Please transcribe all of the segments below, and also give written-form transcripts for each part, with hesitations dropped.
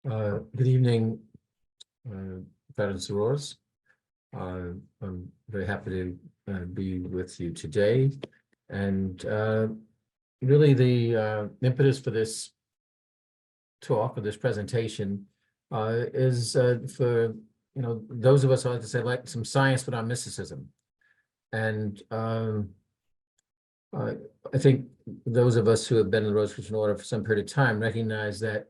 Good evening, brothers and sorors. I'm very happy to be with you today. And really the impetus for this talk or this presentation is for, those of us, I like to say, like some science without mysticism. And I think those of us who have been in the Rosicrucian order for some period of time recognize that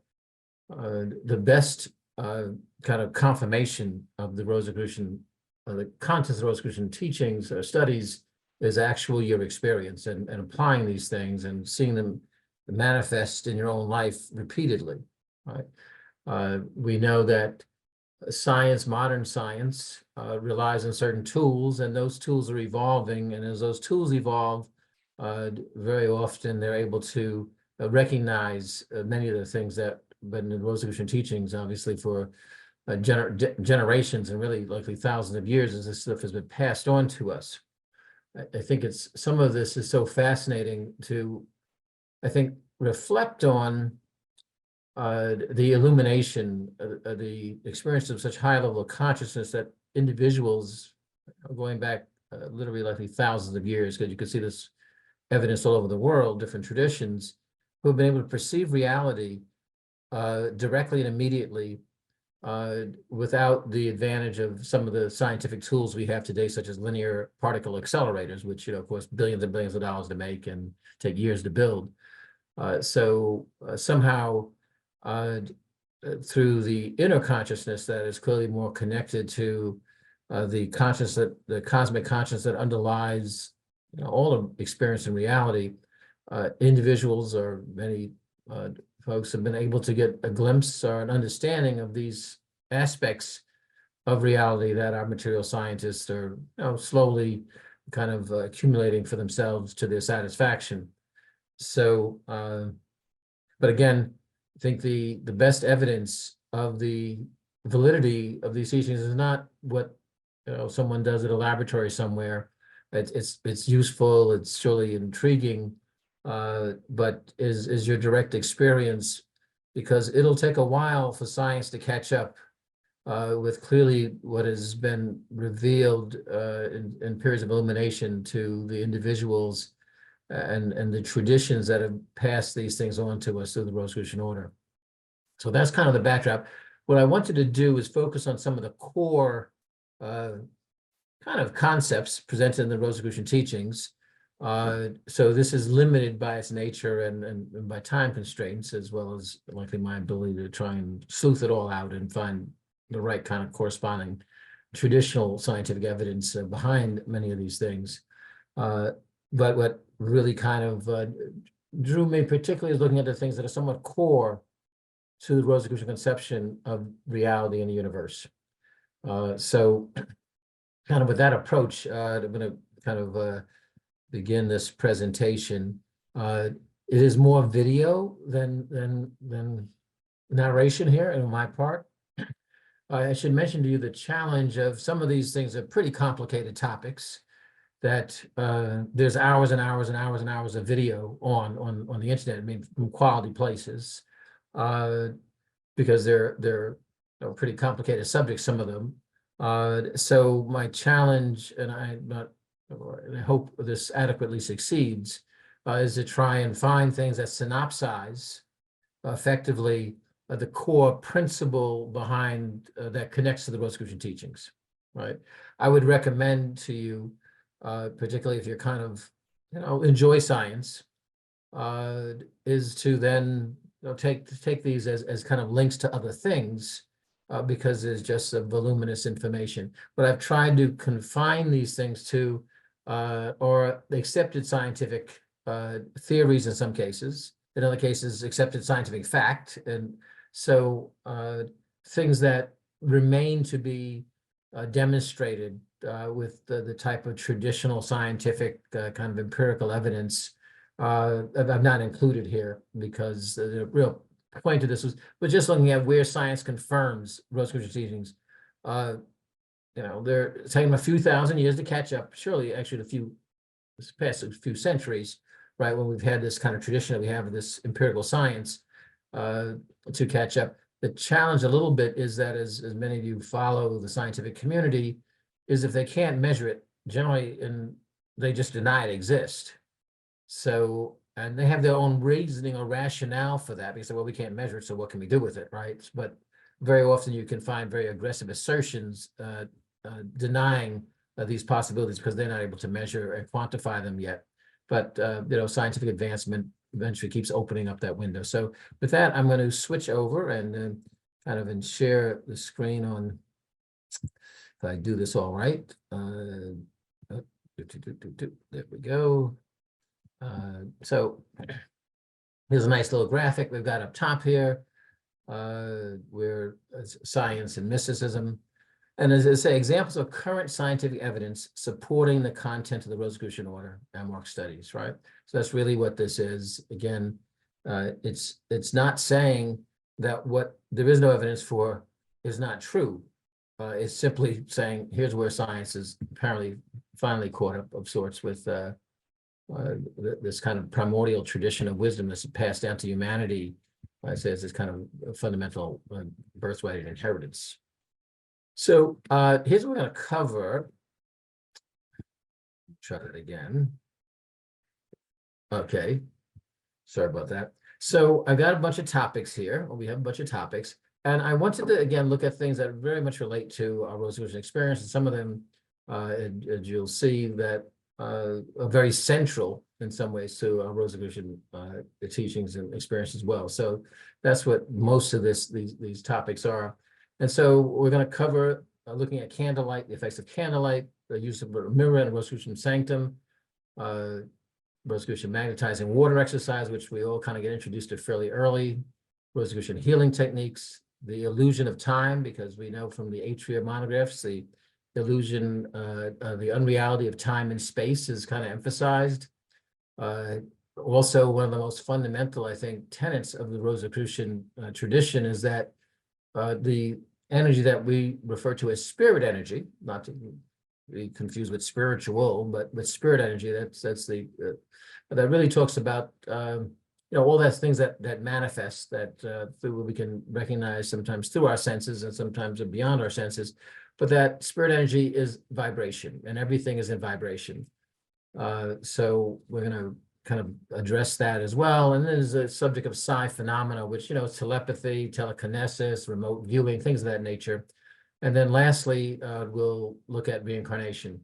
the best kind of confirmation of the Rosicrucian, the contents of the Rosicrucian teachings or studies is actual your experience and applying these things and seeing them manifest in your own life repeatedly, right? We know that science, modern science, relies on certain tools, and those tools are evolving, and as those tools evolve, very often they're able to recognize many of the things that been in the Rosicrucian teachings, obviously for generations and really likely thousands of years, as this stuff has been passed on to us. I think some of this is so fascinating to, I think, reflect on the illumination, the experience of such high level of consciousness that individuals going back literally likely thousands of years, because you can see this evidence all over the world, different traditions, who have been able to perceive reality directly and immediately without the advantage of some of the scientific tools we have today, such as linear particle accelerators, which, of course, billions and billions of dollars to make and take years to build. So somehow through the inner consciousness that is clearly more connected to the cosmic consciousness that underlies all of experience and reality, individuals or many folks have been able to get a glimpse or an understanding of these aspects of reality that our material scientists are slowly kind of accumulating for themselves to their satisfaction. So, but again, I think the best evidence of the validity of these teachings is not what someone does at a laboratory somewhere. It's useful, it's surely intriguing, but is your direct experience, because it'll take a while for science to catch up with clearly what has been revealed in periods of illumination to the individuals and the traditions that have passed these things on to us through the Rosicrucian order. So that's kind of the backdrop. What I wanted to do is focus on some of the core kind of concepts presented in the Rosicrucian teachings. So this is limited by its nature and by time constraints, as well as likely my ability to try and sleuth it all out and find the right kind of corresponding traditional scientific evidence behind many of these things. But what really kind of drew me particularly is looking at the things that are somewhat core to the Rosicrucian conception of reality in the universe. So kind of with that approach, I'm going to kind of begin this presentation. It is more video than narration here on my part. I should mention to you the challenge of some of these things are pretty complicated topics that there's hours and hours and hours and hours of video on the internet, I mean, from quality places, because they're pretty complicated subjects, some of them. So my challenge, and I hope this adequately succeeds, is to try and find things that synopsize effectively the core principle behind that connects to the Rosicrucian teachings, right? I would recommend to you, particularly if you're kind of, enjoy science, is to then take these as kind of links to other things, because there's just a voluminous information. But I've tried to confine these things to or accepted scientific theories in some cases, in other cases accepted scientific fact, and so things that remain to be demonstrated with the type of traditional scientific kind of empirical evidence I've not included here, because the real point of this was just looking at where science confirms Rosicrucian teachings. They're taking them a few thousand years to catch up. Surely, actually, this past a few centuries, right, when we've had this kind of tradition that we have of this empirical science to catch up. The challenge a little bit is that as many of you follow the scientific community, is if they can't measure it, generally, and they just deny it exists. So, and they have their own reasoning or rationale for that, because, well, we can't measure it, so what can we do with it, right? But very often you can find very aggressive assertions denying these possibilities because they're not able to measure and quantify them yet. But scientific advancement eventually keeps opening up that window. So with that, I'm going to switch over and and share the screen on, if I do this all right. There we go. So here's a nice little graphic we've got up top here, where science and mysticism. And as I say, examples of current scientific evidence supporting the content of the Rosicrucian order and work studies, right? So that's really what this is. Again, it's not saying that what there is no evidence for is not true. It's simply saying, here's where science is apparently finally caught up of sorts with this kind of primordial tradition of wisdom that's passed down to humanity. I say it's this kind of fundamental birthright and inheritance. So here's what we're going to cover. Try it again. Okay, sorry about that. So I've got a bunch of topics here. We have a bunch of topics, and I wanted to again look at things that very much relate to our Rosicrucian experience, and some of them, as you'll see, that are very central in some ways to our Rosicrucian teachings and experience as well. So that's what most of these topics are. And so we're going to cover looking at candlelight, the effects of candlelight, the use of a mirror and Rosicrucian sanctum, Rosicrucian magnetizing water exercise, which we all kind of get introduced to fairly early, Rosicrucian healing techniques, the illusion of time, because we know from the Atria monographs, the illusion, the unreality of time and space is kind of emphasized. Also, one of the most fundamental, I think, tenets of the Rosicrucian tradition is that the energy that we refer to as spirit energy, not to be confused with spiritual, but with spirit energy, that's the that really talks about all those things that manifest, that through we can recognize sometimes through our senses and sometimes beyond our senses, but that spirit energy is vibration and everything is in vibration. So we're going to kind of address that as well. And then there's a subject of psi phenomena, which, is telepathy, telekinesis, remote viewing, things of that nature. And then lastly, we'll look at reincarnation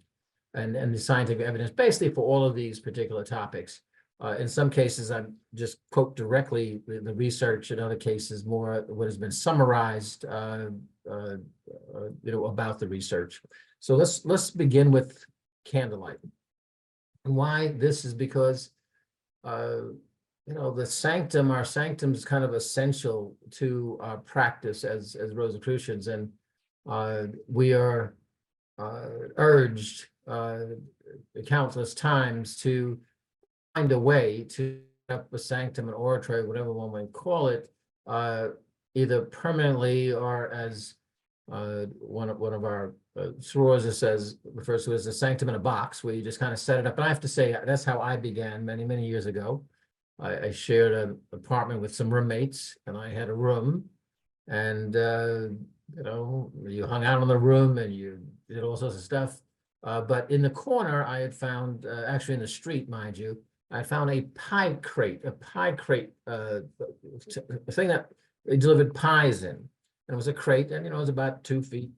and the scientific evidence, basically for all of these particular topics. In some cases, I just quote directly the research. In other cases, more what has been summarized, about the research. So let's begin with candlelight. And why this is because the sanctum, our sanctum is kind of essential to our practice as Rosicrucians, and we are urged countless times to find a way to set up a sanctum, an oratory, whatever one might call it, either permanently or as one of our sorors refers to as a sanctum in a box, where you just kind of set it up. And I have to say, that's how I began many years ago. I shared an apartment with some roommates, and I had a room, and you hung out in the room and you did all sorts of stuff. But in the corner, I had found, actually in the street, mind you, I found a pie crate, a thing that they delivered pies in. And it was a crate, and it was about 2 feet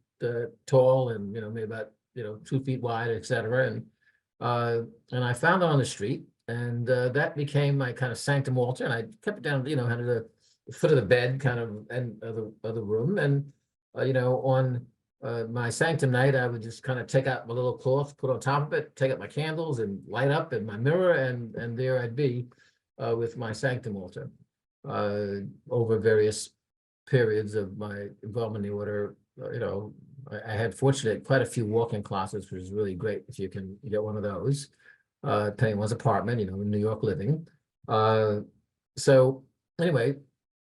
tall, and maybe about 2 feet wide, etc. And I found it on the street, and that became my kind of sanctum altar. And I kept it down, kind of the foot of the bed, kind of, and of the room. And on my sanctum night, I would just kind of take out my little cloth, put on top of it, take out my candles, and light up in my mirror, and there I'd be with my sanctum altar over various periods of my involvement in the order. I had fortunate quite a few walk-in closets, which is really great if you can get one of those, depending on one's apartment, in New York living. So anyway,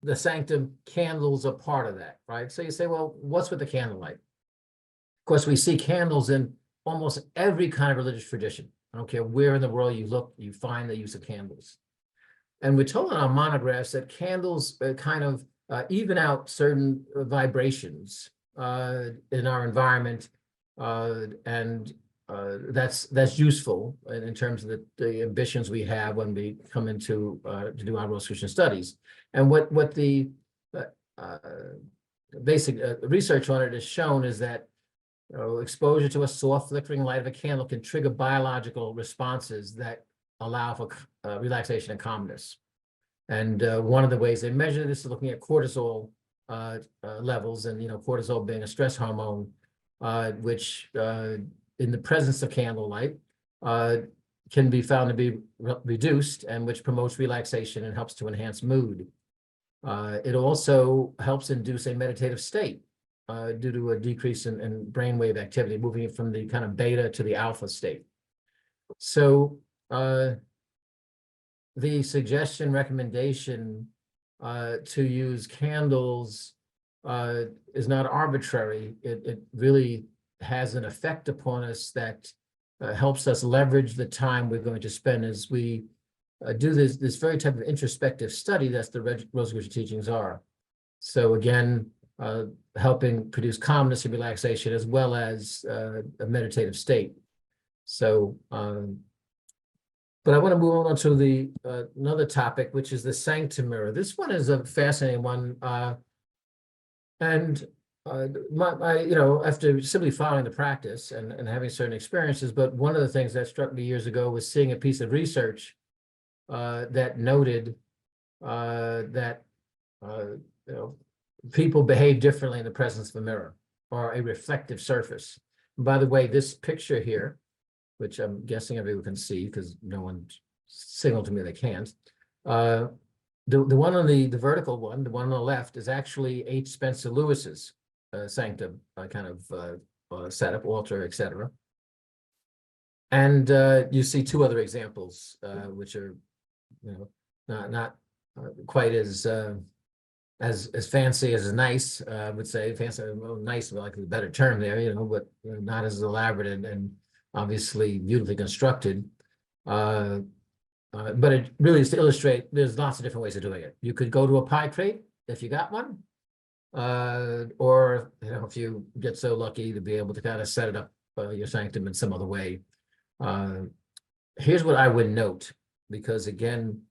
the sanctum candles are part of that, right? So you say, well, what's with the candlelight? Of course, we see candles in almost every kind of religious tradition. I don't care where in the world you look, you find the use of candles. And we're told in our monographs that candles kind of even out certain vibrations in our environment, and that's useful in terms of the ambitions we have when we come into to do our Rosicrucian studies. And what the uh, basic research on it has shown is that exposure to a soft flickering light of a candle can trigger biological responses that allow for relaxation and calmness. And one of the ways they measure this is looking at cortisol levels, and cortisol being a stress hormone, which in the presence of candlelight can be found to be reduced, and which promotes relaxation and helps to enhance mood. It also helps induce a meditative state due to a decrease in brainwave activity, moving it from the kind of beta to the alpha state. So the suggestion recommendation to use candles is not arbitrary. It really has an effect upon us that helps us leverage the time we're going to spend as we do this very type of introspective study that the Rosicrucian teachings are. So again, helping produce calmness and relaxation, as well as a meditative state. So, but I want to move on to the another topic, which is the Sanctum Mirror. This one is a fascinating one, and after simply following the practice and having certain experiences, but one of the things that struck me years ago was seeing a piece of research that noted that people behave differently in the presence of a mirror or a reflective surface. And by the way, this picture here, which I'm guessing everyone can see because no one signaled to me they can't. The one on the vertical one, the one on the left, is actually H. Spencer Lewis's sanctum kind of setup, altar, etc. And you see two other examples, which are not quite as fancy as nice. I would say fancy, well, nice, like a better term there, but not as elaborate and obviously beautifully constructed. But it really is to illustrate there's lots of different ways of doing it. You could go to a pie crate if you got one, or if you get so lucky to be able to kind of set it up your sanctum in some other way. Here's what I would note, because again,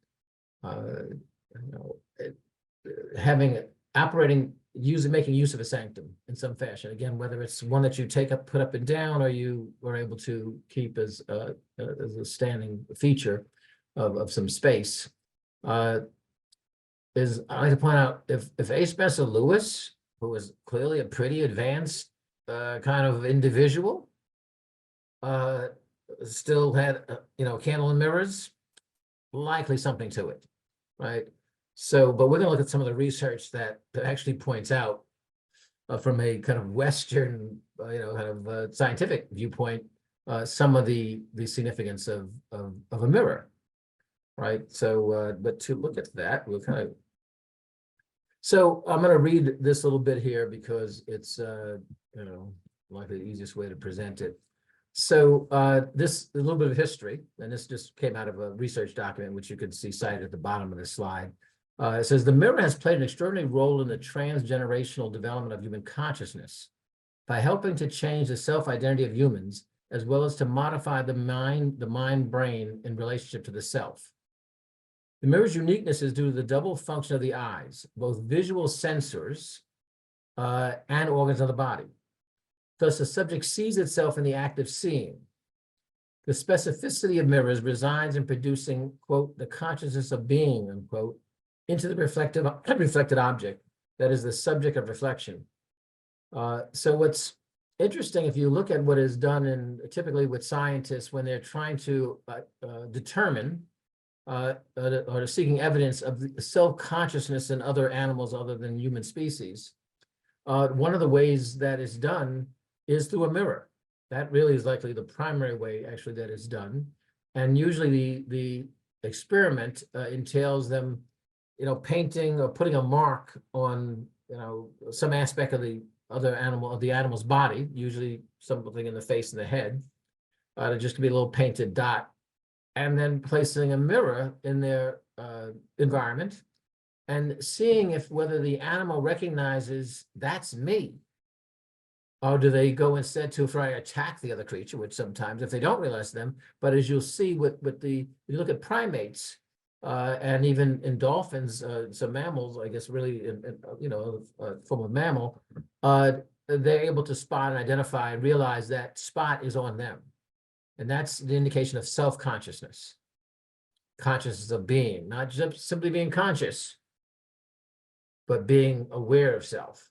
making use of a sanctum in some fashion. Again, whether it's one that you put up and down, or you were able to keep as a standing feature of some space, is I like to point out if A. Spencer Lewis, who was clearly a pretty advanced kind of individual, still had candle and mirrors, likely something to it, right? So, but we're going to look at some of the research that actually points out from a kind of Western, kind of scientific viewpoint, some of the significance of a mirror, right? So, but to look at that, we'll kind of. So I'm going to read this little bit here because it's likely the easiest way to present it. So this a little bit of history, and this just came out of a research document, which you could see cited at the bottom of the slide. It says, the mirror has played an extraordinary role in the transgenerational development of human consciousness by helping to change the self-identity of humans, as well as to modify the mind-brain in relationship to the self. The mirror's uniqueness is due to the double function of the eyes, both visual sensors and organs of the body. Thus, the subject sees itself in the act of seeing. The specificity of mirrors resides in producing, quote, the consciousness of being, unquote, into the reflected object, that is the subject of reflection. So what's interesting, if you look at what is done typically with scientists when they're trying to determine or seeking evidence of the self-consciousness in other animals other than human species, one of the ways that is done is through a mirror. That really is likely the primary way, actually, that is done. And usually the experiment entails them, painting or putting a mark on, some aspect of the animal's body, usually something in the face and the head, just to be a little painted dot, and then placing a mirror in their environment and seeing if whether the animal recognizes that's me. Or do they go instead to try to attack the other creature, which sometimes, if they don't realize them, but as you'll see with you look at primates, and even in dolphins, some mammals, I guess, really, form of mammal, they're able to spot and identify and realize that spot is on them. And that's the indication of self-consciousness, consciousness of being, not just simply being conscious, but being aware of self.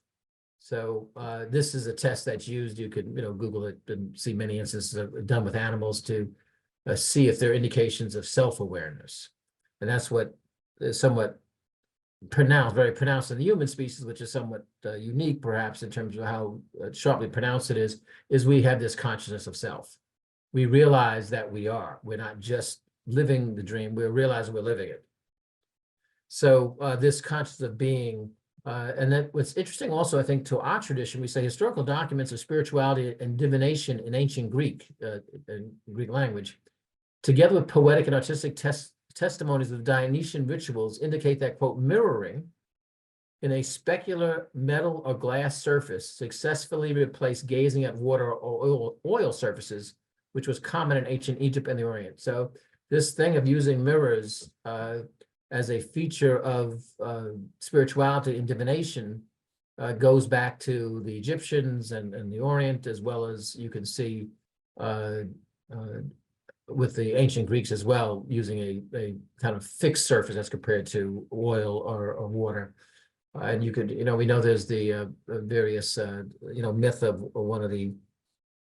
So this is a test that's used. You could, Google it and see many instances done with animals to see if there are indications of self-awareness. And that's what is somewhat pronounced, very pronounced in the human species, which is somewhat unique, perhaps, in terms of how sharply pronounced it is we have this consciousness of self. We realize that we're not just living the dream, we're realizing we're living it. So this consciousness of being, and then what's interesting also, I think, to our tradition, we say historical documents of spirituality and divination in ancient Greek, in Greek language, together with poetic and artistic testimonies of Dionysian rituals indicate that, quote, mirroring in a specular metal or glass surface successfully replaced gazing at water or oil surfaces, which was common in ancient Egypt and the Orient. So this thing of using mirrors as a feature of spirituality and divination goes back to the Egyptians and the Orient, as well as you can see with the ancient Greeks as well, using a kind of fixed surface as compared to oil or water. And you could, we know there's the various, myth of one of the,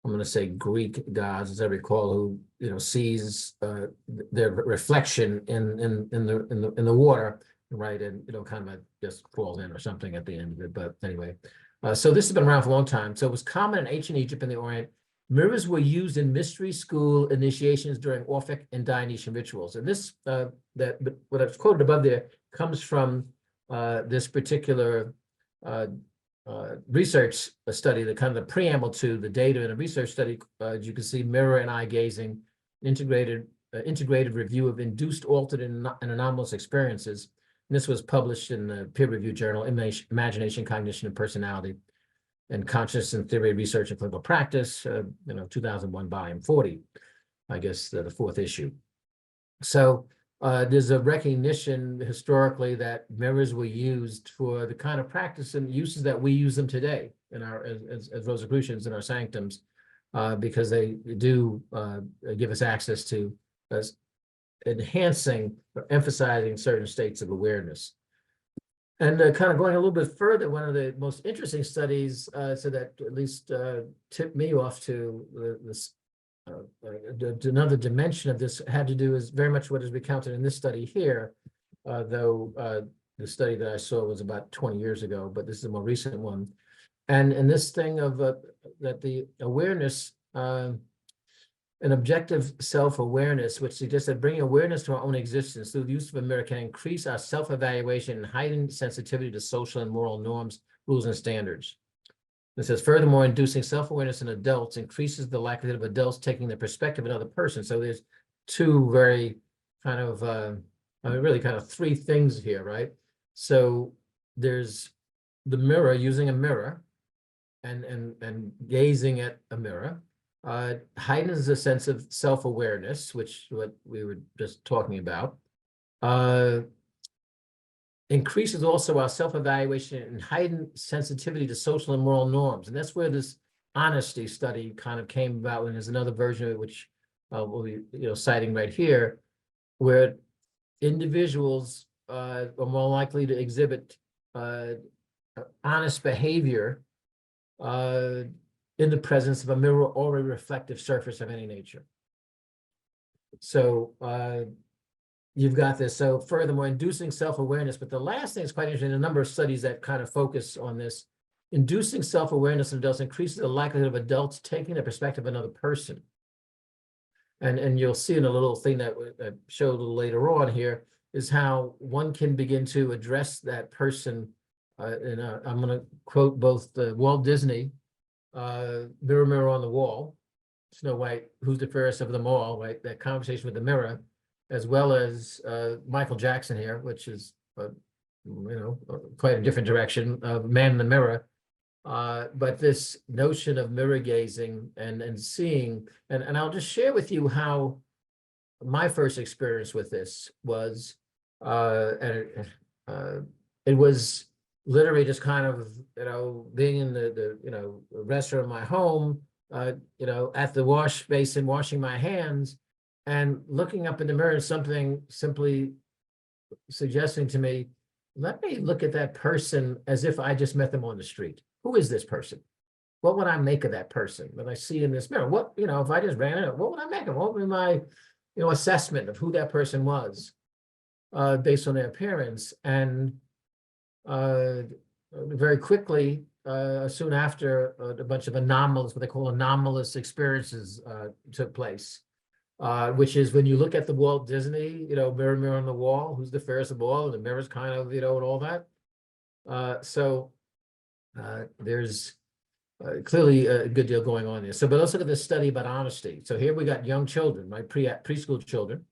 I'm going to say Greek gods, as I recall, who sees their reflection in the water, right, and kind of just falls in or something at the end of it. But anyway, so this has been around for a long time. So it was common in ancient Egypt and the Orient. Mirrors were used in mystery school initiations during Orphic and Dionysian rituals. And this, what I've quoted above there, comes from this particular research study, the kind of the preamble to the data in a research study. As you can see, mirror and eye gazing, integrated review of induced, altered, and anomalous experiences. And this was published in the peer-reviewed journal Imagination, Cognition, and Personality, and Conscious and Theory, Research and Clinical Practice, 2001, volume 40, I guess the fourth issue. So there's a recognition historically that mirrors were used for the kind of practice and uses that we use them today in our as Rosicrucians in our sanctums, because they do give us access to enhancing or emphasizing certain states of awareness. And kind of going a little bit further, one of the most interesting studies, so that at least tipped me off to this another dimension of this, had to do is very much what is recounted in this study here, though the study that I saw was about 20 years ago, but this is a more recent one. And this thing of that the awareness, an objective self-awareness, which suggests that bringing awareness to our own existence through the use of a mirror can increase our self-evaluation and heightened sensitivity to social and moral norms, rules, and standards. It says, furthermore, inducing self-awareness in adults increases the likelihood of adults taking the perspective of another person. So there's two very kind of, really kind of three things here, right? So there's the mirror, using a mirror and gazing at a mirror. Heightens a sense of self-awareness, which what we were just talking about. Increases also our self-evaluation and heightened sensitivity to social and moral norms. And that's where this honesty study kind of came about. And there's another version of it, which we'll be citing right here, where individuals are more likely to exhibit honest behavior in the presence of a mirror or a reflective surface of any nature. So you've got this. So furthermore, inducing self-awareness. But the last thing is quite interesting. A number of studies that kind of focus on this. Inducing self-awareness in adults increases the likelihood of adults taking the perspective of another person. And you'll see in a little thing that I showed a little later on here is how one can begin to address that person. I'm going to quote both Walt Disney, Mirror, Mirror on the Wall, Snow White, who's the fairest of them all, right? That conversation with the mirror, as well as Michael Jackson here, which is quite a different direction, Man in the Mirror. But this notion of mirror gazing and seeing, and I'll just share with you how my first experience with this was, it was literally just kind of, being in the restroom of my home, at the wash basin, washing my hands and looking up in the mirror, and something simply suggesting to me, let me look at that person as if I just met them on the street. Who is this person? What would I make of that person when I see in this mirror? What, if I just ran it, what would I make of? What would be my, assessment of who that person was, based on their appearance? And very quickly, soon after, a bunch of anomalous, what they call anomalous experiences, took place. Which is when you look at the Walt Disney, mirror, mirror on the wall, who's the fairest of all, and the mirror's kind of, and all that. So there's clearly a good deal going on there. So, but let's look at this study about honesty. So here we got young children, right, preschool children.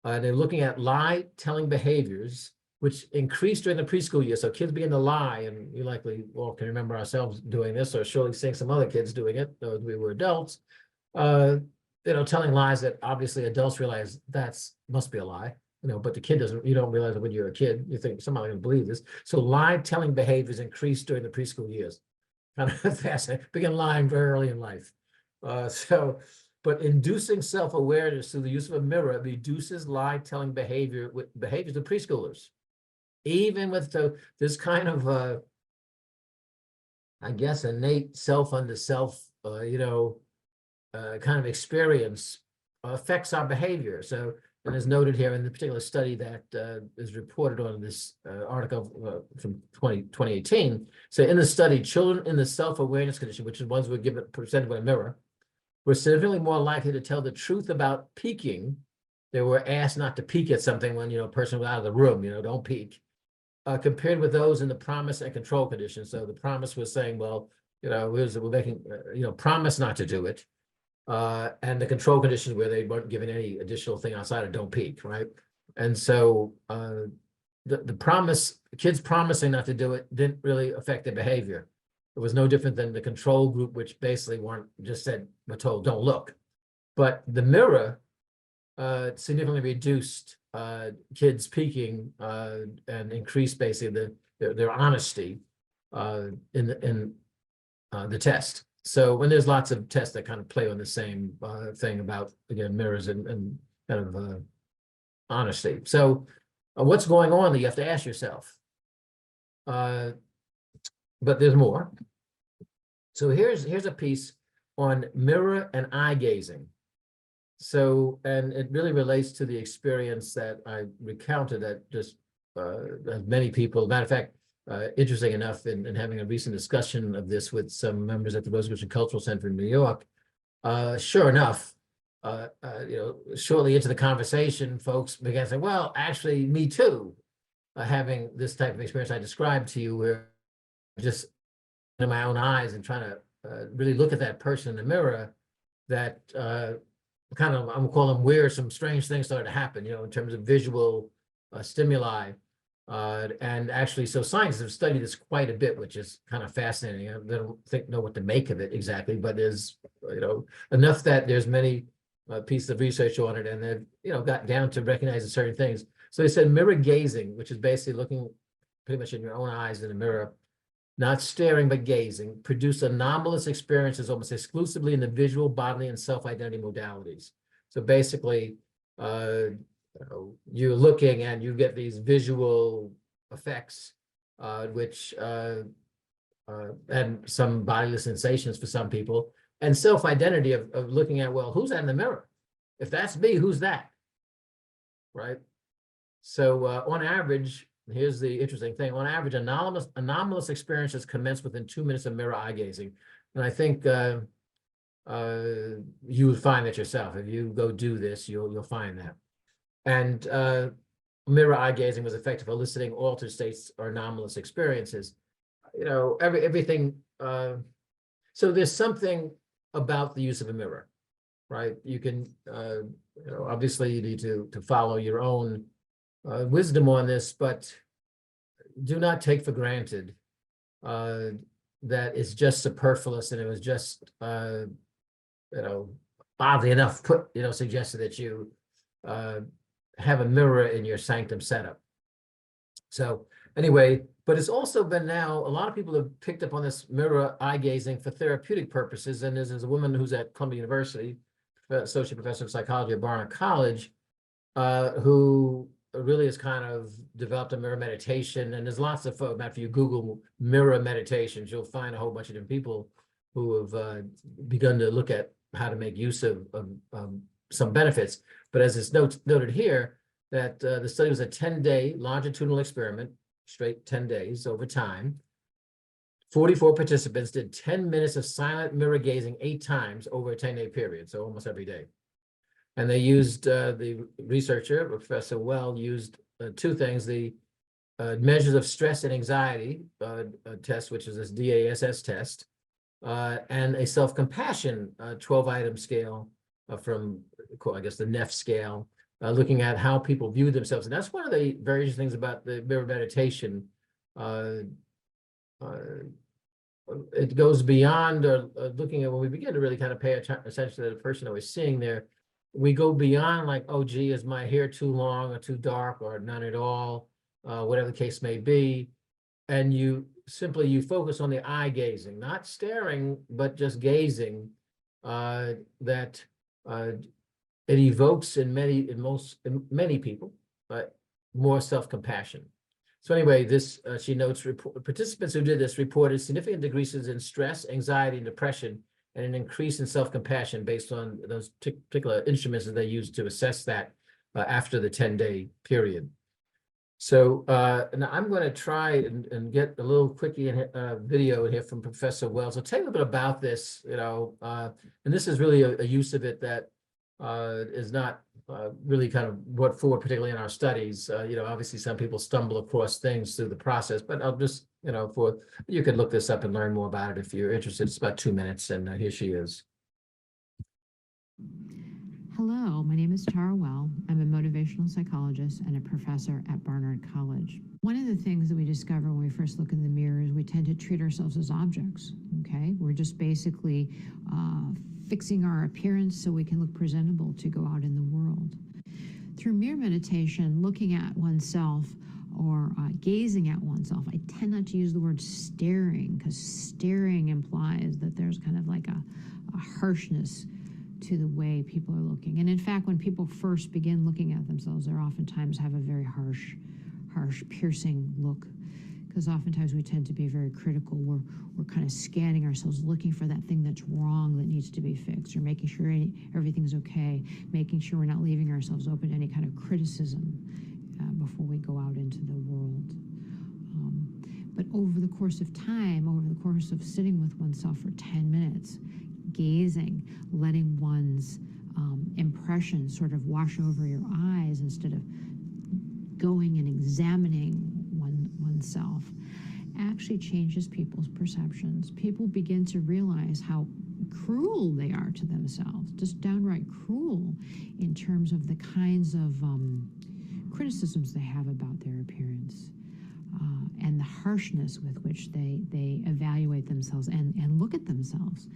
They're looking at lie-telling behaviors, which increased during the preschool year. So kids begin to lie, and we likely all can remember ourselves doing this, or surely seeing some other kids doing it, though we were adults. Telling lies that obviously adults realize must be a lie, but the kid doesn't, you don't realize it when you're a kid. You think somebody's gonna believe this. So lie-telling behaviors increased during the preschool years. Kind of fascinating. Begin lying very early in life. But inducing self-awareness through the use of a mirror reduces lie-telling behaviors of preschoolers. Even with this kind of, I guess, innate self unto self, kind of experience affects our behavior. So, and as noted here in the particular study that is reported on this article from 2018. So in the study, children in the self-awareness condition, which is ones who were presented with a mirror, were significantly more likely to tell the truth about peeking. They were asked not to peek at something when, a person was out of the room, don't peek, compared with those in the promise and control condition. So the promise was saying, well, we're making, promise not to do it. And the control conditions where they weren't given any additional thing outside of don't peek, right? And so the promise, kids promising not to do it didn't really affect their behavior. It was no different than the control group, which basically were told don't look. But the mirror significantly reduced kids peeking and increased basically their honesty in the test. So when there's lots of tests that kind of play on the same thing about, again, mirrors and kind of honesty. So what's going on that you have to ask yourself? But there's more. So here's a piece on mirror and eye gazing. So, and it really relates to the experience that I recounted that just many people, matter of fact, interesting enough, in having a recent discussion of this with some members at the Rosicrucian Cultural Center in New York. Sure enough, shortly into the conversation, folks began to say, well, actually, me too, having this type of experience I described to you, where just in my own eyes and trying to really look at that person in the mirror, that kind of, I'm calling them where some strange things started to happen, in terms of visual stimuli. And actually, so scientists have studied this quite a bit, which is kind of fascinating. They don't know what to make of it exactly, but there's, enough that there's many pieces of research on it, and they've, got down to recognizing certain things. So they said mirror gazing, which is basically looking pretty much in your own eyes in the mirror, not staring, but gazing, produce anomalous experiences almost exclusively in the visual, bodily, and self-identity modalities. So basically, you're looking and you get these visual effects, which and some bodily sensations for some people, and self-identity of looking at, well, who's that in the mirror? If that's me, who's that? Right? So on average, here's the interesting thing. On average, anomalous experiences commence within 2 minutes of mirror eye gazing. And I think you would find that yourself. If you go do this, you'll find that. And mirror eye gazing was effective for eliciting altered states or anomalous experiences. Everything. So there's something about the use of a mirror, right? You can, obviously you need to follow your own wisdom on this, but do not take for granted that it's just superfluous, and it was just oddly enough suggested that you have a mirror in your sanctum setup. So anyway, but it's also been now, a lot of people have picked up on this mirror eye gazing for therapeutic purposes. And there's a woman who's at Columbia University, associate professor of psychology at Barnard College, who really has kind of developed a mirror meditation. And there's lots of, if you Google mirror meditations, you'll find a whole bunch of different people who have begun to look at how to make use of some benefits. But as it's noted here, that the study was a 10-day longitudinal experiment, straight 10 days over time. 44 participants did 10 minutes of silent mirror gazing 8 times over a 10-day period, so almost every day. And they used, the researcher, Professor Well, used 2 things, the measures of stress and anxiety test, which is this DASS test, and a self-compassion 12-item scale from, I guess, the NEF scale, looking at how people view themselves. And that's one of the very interesting things about the mirror meditation. It goes beyond looking at, when we begin to really kind of pay attention to the person that we're seeing there, we go beyond like, oh, gee, is my hair too long or too dark or none at all, whatever the case may be. And you focus on the eye gazing, not staring, but just gazing, that it evokes in many people, more self-compassion. So anyway, this she notes, participants who did this reported significant decreases in stress, anxiety, and depression, and an increase in self-compassion based on those particular instruments that they used to assess that after the 10-day period. So now I'm going to try and get a little quickie video here from Professor Wells. I'll tell you a bit about this, and this is really a use of it that is not really kind of brought forward, particularly in our studies. Obviously some people stumble across things through the process, but I'll just, you could look this up and learn more about it if you're interested. It's about 2 minutes, and here she is. Hello, my name is Tara Well. I'm a motivational psychologist and a professor at Barnard College. One of the things that we discover when we first look in the mirror is we tend to treat ourselves as objects, okay? We're just basically fixing our appearance so we can look presentable to go out in the world. Through mirror meditation, looking at oneself or gazing at oneself, I tend not to use the word staring, because staring implies that there's kind of like a harshness to the way people are looking. And in fact, when people first begin looking at themselves, they oftentimes have a very harsh, piercing look, because oftentimes we tend to be very critical. We're kind of scanning ourselves, looking for that thing that's wrong that needs to be fixed, or making sure everything's okay, making sure we're not leaving ourselves open to any kind of criticism before we go out into the world. But over the course of time, over the course of sitting with oneself for 10 minutes, gazing, letting one's impressions sort of wash over your eyes instead of going and examining oneself, actually changes people's perceptions. People begin to realize how cruel they are to themselves, just downright cruel in terms of the kinds of criticisms they have about their appearance, and the harshness with which they evaluate themselves and look at themselves.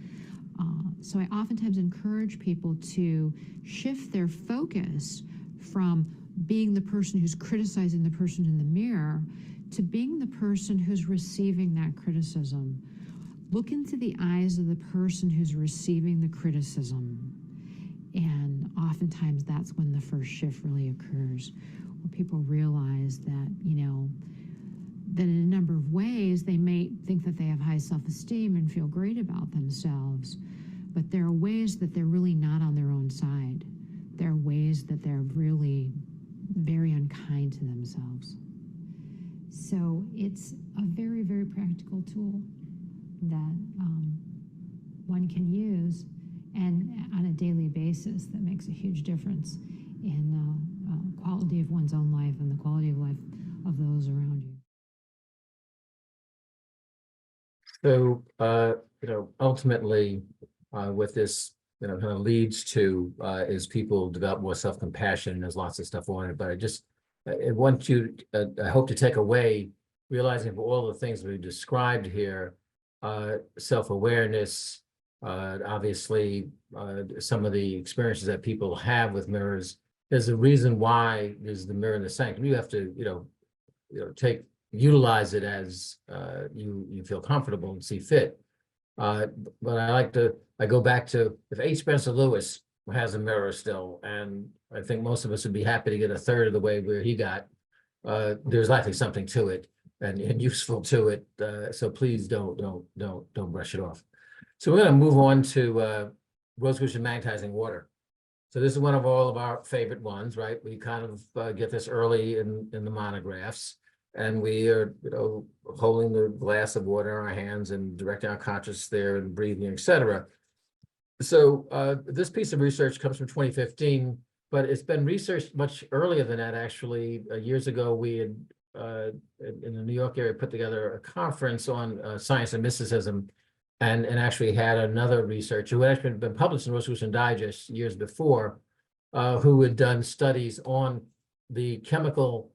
So I oftentimes encourage people to shift their focus from being the person who's criticizing the person in the mirror to being the person who's receiving that criticism. Look into the eyes of the person who's receiving the criticism. And oftentimes that's when the first shift really occurs, where people realize that, that in a number of ways they may think that they have high self-esteem and feel great about themselves, but there are ways that they're really not on their own side. There are ways that they're really very unkind to themselves. So it's a very, very practical tool that one can use, and on a daily basis, that makes a huge difference in quality of one's own life and the quality of life of those around you. So, ultimately, what this, kind of leads to is people develop more self-compassion. There's lots of stuff on it, but I want you, I hope to take away realizing for all the things we described here, self-awareness, obviously, some of the experiences that people have with mirrors, there's a reason why there's the mirror in the sanctum. You have to, utilize it as you feel comfortable and see fit. But I go back to, if H. Spencer Lewis has a mirror still, and I think most of us would be happy to get a third of the way where he got, there's likely something to it and useful to it. So please don't brush it off. So we're going to move on to Rosicrucian magnetizing water. So this is one of all of our favorite ones, right? We kind of get this early in the monographs, and we are, holding the glass of water in our hands and directing our consciousness there and breathing, etc. So this piece of research comes from 2015, but it's been researched much earlier than that, actually. Years ago, we had, in the New York area, put together a conference on science and mysticism, and actually had another researcher who had actually been published in Rosicrucian Digest years before, who had done studies on the chemical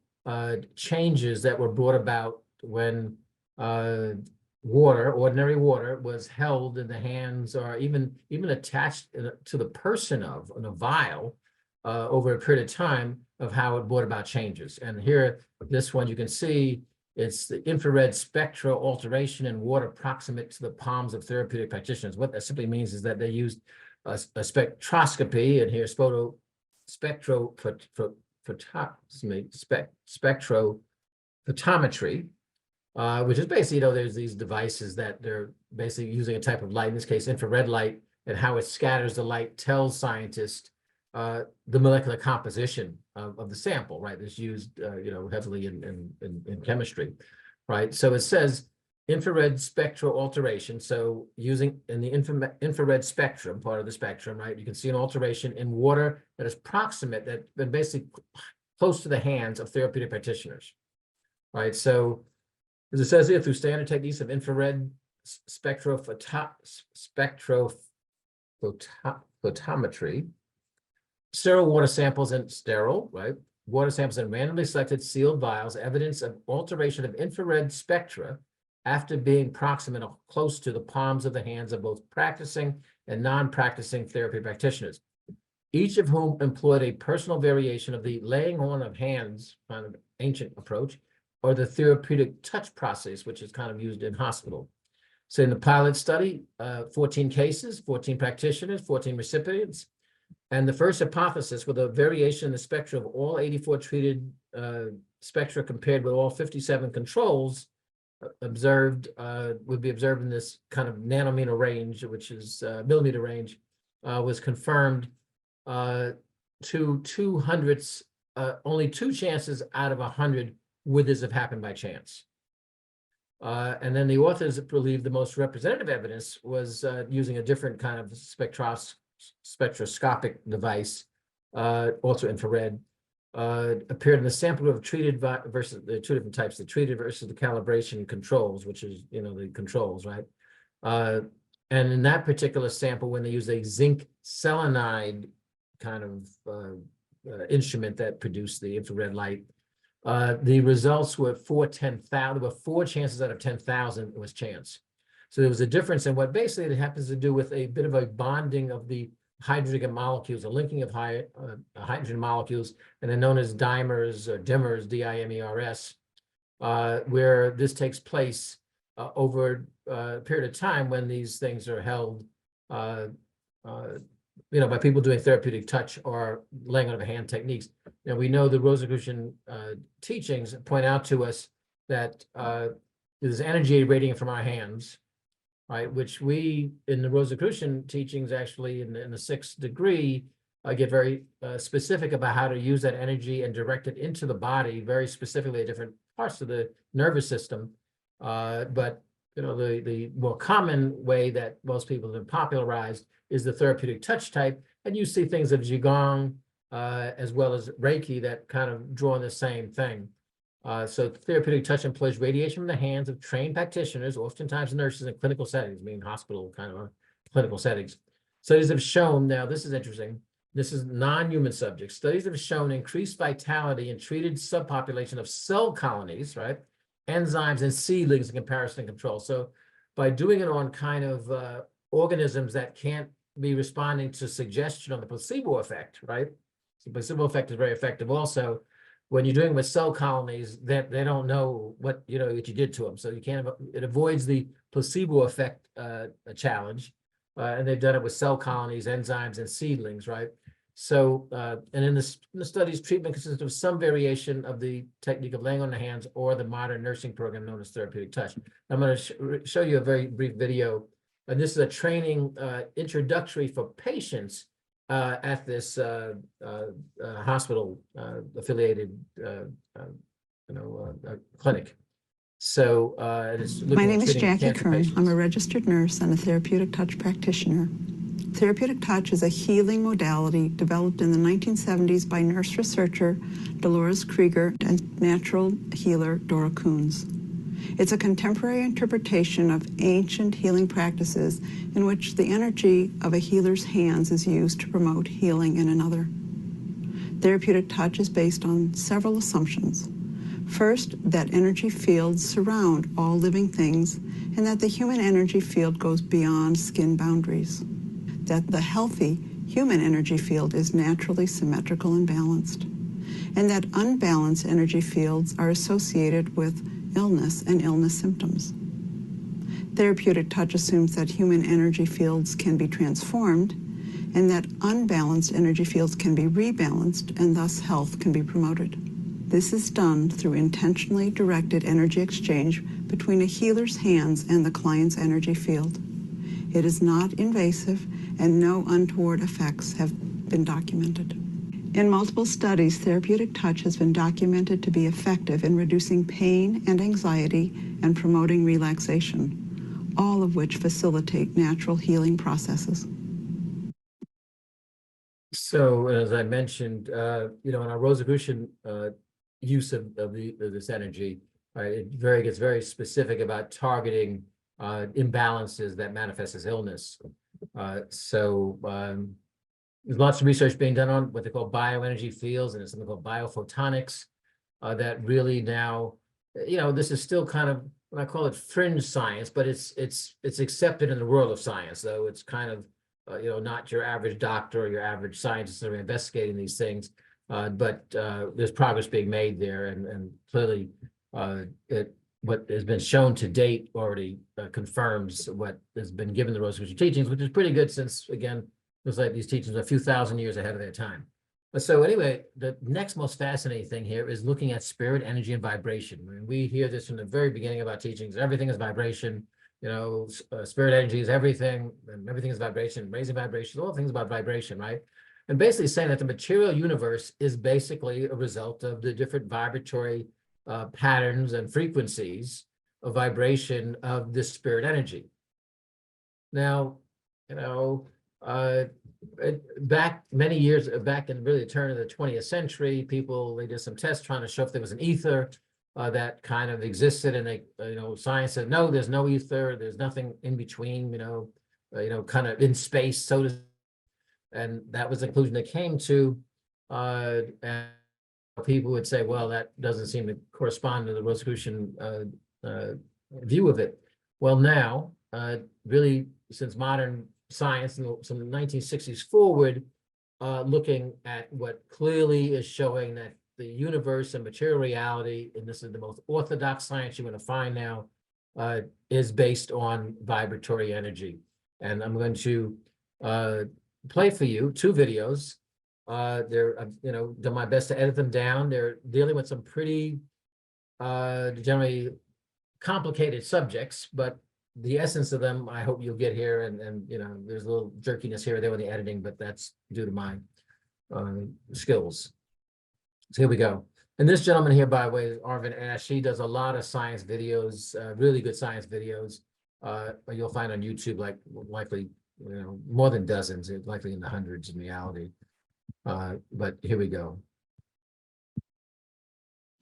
changes that were brought about when ordinary water, was held in the hands or even attached to the person in a vial over a period of time, of how it brought about changes. And here, this one, you can see it's the infrared spectral alteration in water proximate to the palms of therapeutic practitioners. What that simply means is that they used a spectroscopy, and here spectrophotometry, which is basically, there's these devices that they're basically using a type of light, in this case, infrared light, and how it scatters the light tells scientists the molecular composition of the sample, right? It's used, heavily in chemistry, right? So it says infrared spectral alteration. So using in the infrared spectrum, part of the spectrum, right? You can see an alteration in water that is proximate, that's been basically close to the hands of therapeutic practitioners, right? So as it says here, through standard techniques of infrared spectrophotometry, sterile water samples and water samples in randomly selected sealed vials, evidence of alteration of infrared spectra after being proximate or close to the palms of the hands of both practicing and non-practicing therapy practitioners, each of whom employed a personal variation of the laying on of hands kind of ancient approach, or the therapeutic touch process, which is kind of used in hospital. So in the pilot study, 14 cases, 14 practitioners, 14 recipients. And the first hypothesis, with a variation in the spectra of all 84 treated spectra compared with all 57 controls observed, would be observed in this kind of nanometer range, which is millimeter range, was confirmed to 200s, only 2 chances out of 100 would this have happened by chance. And then the authors believe the most representative evidence was using a different kind of spectroscopic device, also infrared, appeared in the sample of treated versus the 2 different types, the treated versus the calibration controls, which is, the controls, right? And in that particular sample, when they use a zinc selenide kind of instrument that produced the infrared light, the results were 10,000. There were 4 chances out of 10,000 it was chance. So there was a difference in what basically it happens to do with a bit of a bonding of the hydrogen molecules, a linking of hydrogen molecules, and they're known as dimers or dimmers, D-I-M-E-R-S, where this takes place over a period of time when these things are held, by people doing therapeutic touch or laying on of hand techniques. Now, we know the Rosicrucian teachings point out to us that there's energy radiating from our hands, right, which we, in the Rosicrucian teachings, actually in the 6th degree, get very specific about how to use that energy and direct it into the body, very specifically at different parts of the nervous system. But the more common way that most people have popularized is the therapeutic touch type, and you see things of Qigong as well as Reiki that kind of draw on the same thing. So therapeutic touch employs radiation from the hands of trained practitioners, oftentimes nurses in clinical settings, meaning hospital kind of clinical settings. Studies have shown, now this is interesting, this is non-human subjects, studies have shown increased vitality in treated subpopulation of cell colonies, right, enzymes, and seedlings in comparison and control. So by doing it on kind of organisms that can't be responding to suggestion on the placebo effect, right? The placebo effect is very effective also. When you're doing with cell colonies, that they don't know what what you did to them, so you can't. It avoids the placebo effect challenge, and they've done it with cell colonies, enzymes, and seedlings, right? So, and in the studies, treatment consists of some variation of the technique of laying on the hands or the modern nursing program known as therapeutic touch. I'm going to show you a very brief video, and this is a training introductory for patients at this hospital affiliated clinic. So my name is Jackie Kern. I'm a registered nurse and a therapeutic touch practitioner. Therapeutic touch is a healing modality developed in the 1970s by nurse researcher Dolores Krieger and natural healer Dora Coons. It's a contemporary interpretation of ancient healing practices in which the energy of a healer's hands is used to promote healing in another. Therapeutic touch is based on several assumptions. First, that energy fields surround all living things and that the human energy field goes beyond skin boundaries. That the healthy human energy field is naturally symmetrical and balanced, and that unbalanced energy fields are associated with illness and illness symptoms. Therapeutic touch assumes that human energy fields can be transformed and that unbalanced energy fields can be rebalanced and thus health can be promoted. This is done through intentionally directed energy exchange between a healer's hands and the client's energy field. It is not invasive and no untoward effects have been documented. In multiple studies, therapeutic touch has been documented to be effective in reducing pain and anxiety and promoting relaxation, all of which facilitate natural healing processes. So, as I mentioned, in our Rosicrucian use of this energy, right, it gets very specific about targeting imbalances that manifest as illness. There's lots of research being done on what they call bioenergy fields, and there's something called biophotonics that really now, this is still kind of, when I call it fringe science, but it's accepted in the world of science, though it's kind of, not your average doctor or your average scientist that are investigating these things, but there's progress being made there, and clearly what has been shown to date already confirms what has been given the Rosicrucian teachings, which is pretty good since, again, it was like these teachings are a few thousand years ahead of their time. But so anyway, the next most fascinating thing here is looking at spirit, energy, and vibration. I mean, we hear this from the very beginning of our teachings. Everything is vibration. Spirit energy is everything, and everything is vibration, raising vibration, all things about vibration, right? And basically saying that the material universe is basically a result of the different vibratory patterns and frequencies of vibration of this spirit energy. Now, back many years back in really the turn of the 20th century, they did some tests trying to show if there was an ether that kind of existed, and they, science said no, there's no ether, there's nothing in between, kind of in space, and that was the conclusion they came to, and people would say, well, that doesn't seem to correspond to the Rosicrucian view of it. Well, now, really, since modern science, from the 1960s forward, looking at what clearly is showing that the universe and material reality, and this is the most orthodox science you're going to find now, is based on vibratory energy. And I'm going to play for you two videos. I've done my best to edit them down. They're dealing with some pretty generally complicated subjects, but the essence of them, I hope you'll get here. And there's a little jerkiness here or there with the editing, but that's due to my skills. So here we go. And this gentleman here, by the way, is Arvin Ash. He does a lot of science videos, really good science videos. You'll find on YouTube, likely, more than dozens, likely in the hundreds in reality. But here we go.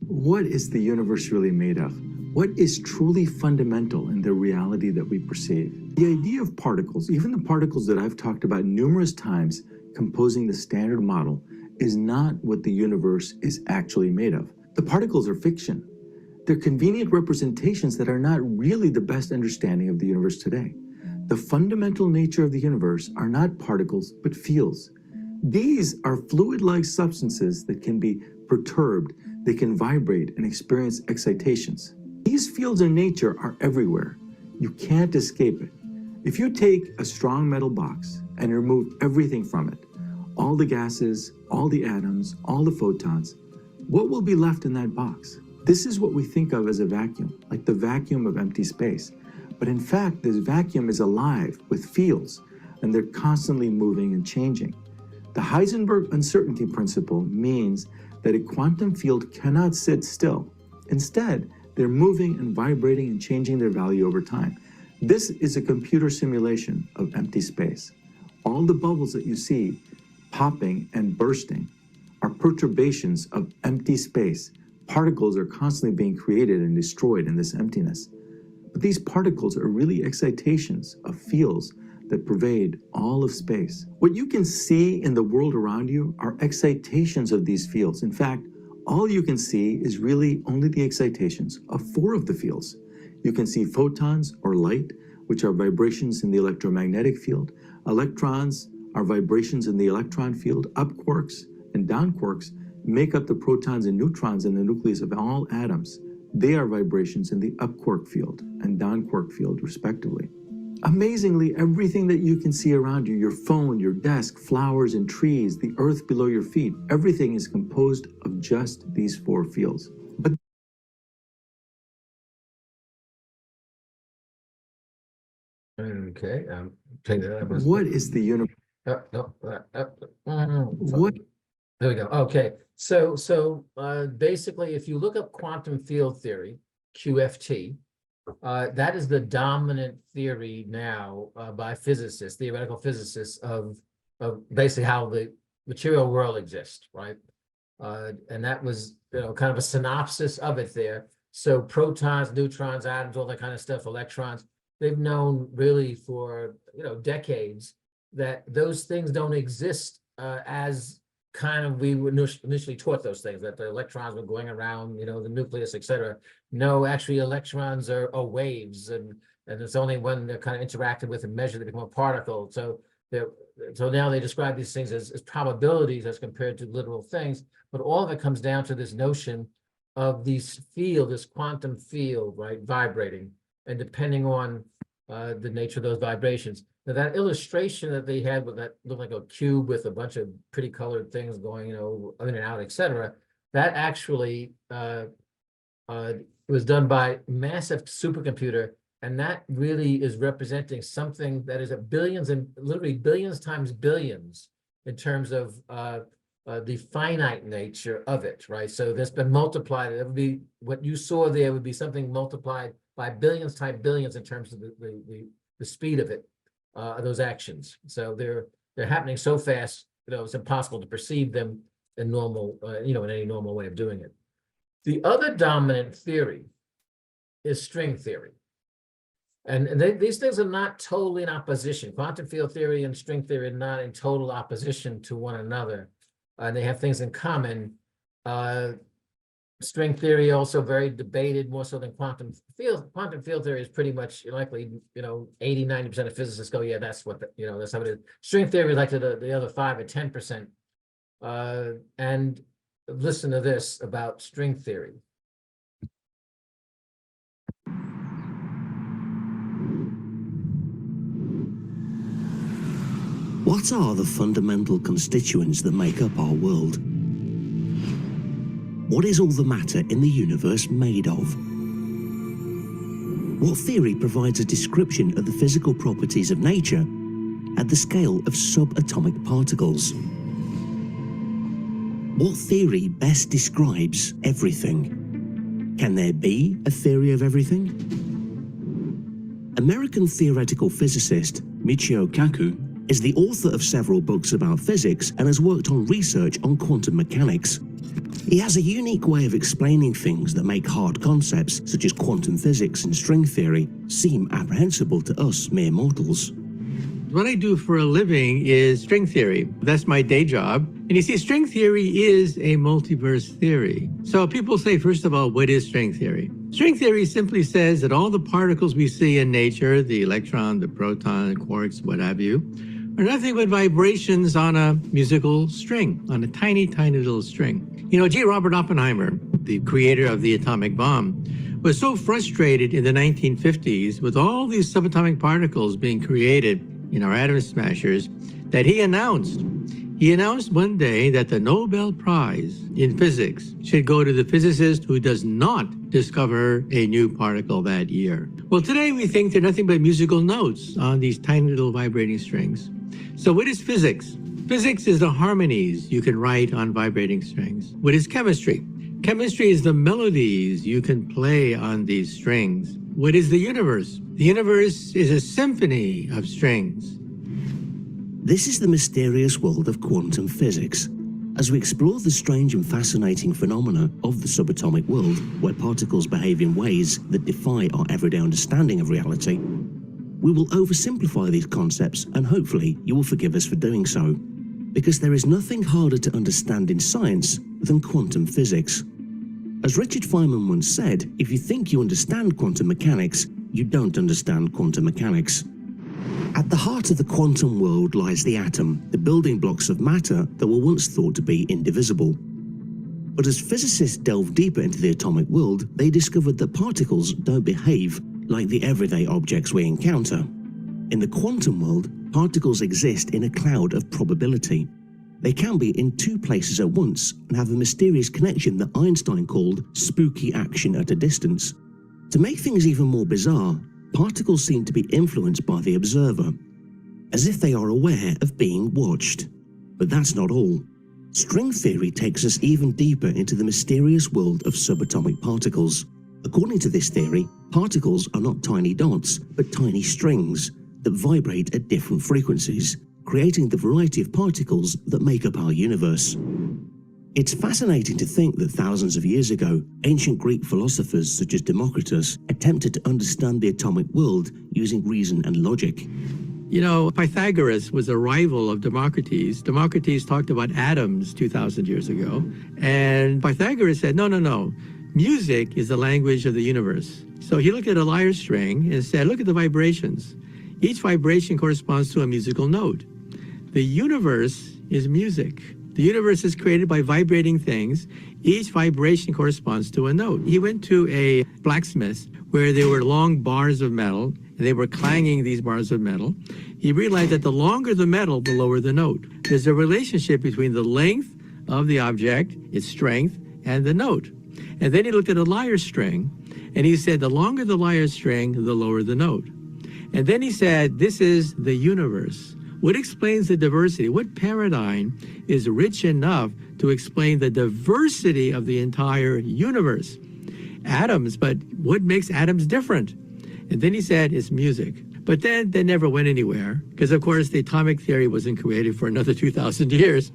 What is the universe really made of? What is truly fundamental in the reality that we perceive? The idea of particles, even the particles that I've talked about numerous times composing the standard model, is not what the universe is actually made of. The particles are fiction. they're convenient representations that are not really the best understanding of the universe today. The fundamental nature of the universe are not particles, but fields. These are fluid-like substances that can be perturbed, they can vibrate and experience excitations. These fields in nature are everywhere. You can't escape it. If you take a strong metal box and remove everything from it, all the gases, all the atoms, all the photons, what will be left in that box? This is what we think of as a vacuum, like the vacuum of empty space. But in fact, this vacuum is alive with fields, and they're constantly moving and changing. The Heisenberg uncertainty principle means that a quantum field cannot sit still. Instead, they're moving and vibrating and changing their value over time. This is a computer simulation of empty space. All the bubbles that you see popping and bursting are perturbations of empty space. Particles are constantly being created and destroyed in this emptiness. But these particles are really excitations of fields that pervade all of space. What you can see in the world around you are excitations of these fields. In fact, all you can see is really only the excitations of 4 of the fields. You can see photons or light, which are vibrations in the electromagnetic field. Electrons are vibrations in the electron field. Up quarks and down quarks make up the protons and neutrons in the nucleus of all atoms. They are vibrations in the up quark field and down quark field, respectively. Amazingly, everything that you can see around you, your phone, your desk, flowers and trees, the earth below your feet, everything is composed of just these 4 fields. But Okay, take that. what is the universe? What? There we go. Okay, so basically, if you look up quantum field theory, QFT, that is the dominant theory now by physicists, theoretical physicists of basically how the material world exists, right? And that was, kind of a synopsis of it there. So protons, neutrons, atoms, all that kind of stuff, electrons, they've known really for, decades that those things don't exist as kind of we were initially taught those things, that the electrons were going around, the nucleus, etc. No, actually electrons are waves, and it's only when they're kind of interacted with and measured they become a particle. So now they describe these things as probabilities as compared to literal things, but all of it comes down to this notion of this quantum field, right, vibrating, and depending on the nature of those vibrations. Now, that illustration that they had with that looked like a cube with a bunch of pretty colored things going, in and out, etc., that actually was done by massive supercomputer, and that really is representing something that is billions and literally billions times billions in terms of the finite nature of it, right? So that's been multiplied. It would be what you saw there would be something multiplied by billions times billions in terms of the speed of it. Those actions. So they're happening so fast, it's impossible to perceive them in normal, in any normal way of doing it. The other dominant theory is string theory. And these things are not totally in opposition. Quantum field theory and string theory are not in total opposition to one another. They have things in common. String theory also very debated, more so than quantum field. Quantum field theory is pretty much likely, 80–90% of physicists go, yeah, that's what, that's how it is. String theory is like the other 5 or 10%. And listen to this about string theory. What are the fundamental constituents that make up our world? What is all the matter in the universe made of? What theory provides a description of the physical properties of nature at the scale of subatomic particles? What theory best describes everything? Can there be a theory of everything? American theoretical physicist Michio Kaku is the author of several books about physics and has worked on research on quantum mechanics. He has a unique way of explaining things that make hard concepts, such as quantum physics and string theory, seem apprehensible to us mere mortals. What I do for a living is string theory. That's my day job. And you see, string theory is a multiverse theory. So people say, first of all, what is string theory? String theory simply says that all the particles we see in nature, the electron, the proton, the quarks, what have you, are nothing but vibrations on a musical string, on a tiny, tiny little string. You know, G. Robert Oppenheimer, the creator of the atomic bomb, was so frustrated in the 1950s with all these subatomic particles being created in our atom smashers that he announced one day that the Nobel Prize in physics should go to the physicist who does not discover a new particle that year. Well, today we think they're nothing but musical notes on these tiny little vibrating strings. So what is physics? Physics is the harmonies you can write on vibrating strings. What is chemistry? Chemistry is the melodies you can play on these strings. What is the universe? The universe is a symphony of strings. This is the mysterious world of quantum physics. As we explore the strange and fascinating phenomena of the subatomic world, where particles behave in ways that defy our everyday understanding of reality, we will oversimplify these concepts, and hopefully you will forgive us for doing so. Because there is nothing harder to understand in science than quantum physics. As Richard Feynman once said, if you think you understand quantum mechanics, you don't understand quantum mechanics. At the heart of the quantum world lies the atom, the building blocks of matter that were once thought to be indivisible. But as physicists delved deeper into the atomic world, they discovered that particles don't behave like the everyday objects we encounter. In the quantum world, particles exist in a cloud of probability. They can be in two places at once and have a mysterious connection that Einstein called spooky action at a distance. To make things even more bizarre, particles seem to be influenced by the observer, as if they are aware of being watched. But that's not all. String theory takes us even deeper into the mysterious world of subatomic particles. According to this theory, particles are not tiny dots, but tiny strings that vibrate at different frequencies, creating the variety of particles that make up our universe. It's fascinating to think that thousands of years ago, ancient Greek philosophers such as Democritus attempted to understand the atomic world using reason and logic. You know, Pythagoras was a rival of Democritus. Democritus talked about atoms 2,000 years ago, and Pythagoras said, no, music is the language of the universe. So he looked at a lyre string and said, look at the vibrations. Each vibration corresponds to a musical note. The universe is music. The universe is created by vibrating things. Each vibration corresponds to a note. He went to a blacksmith where there were long bars of metal, and they were clanging these bars of metal. He realized that the longer the metal, the lower the note. There's a relationship between the length of the object, its strength, and the note. And then he looked at a lyre string, and he said, the longer the lyre string, the lower the note. And then he said, this is the universe. What explains the diversity? What paradigm is rich enough to explain the diversity of the entire universe? Atoms, but what makes atoms different? And then he said, it's music. But then they never went anywhere, because of course the atomic theory wasn't created for another 2,000 years.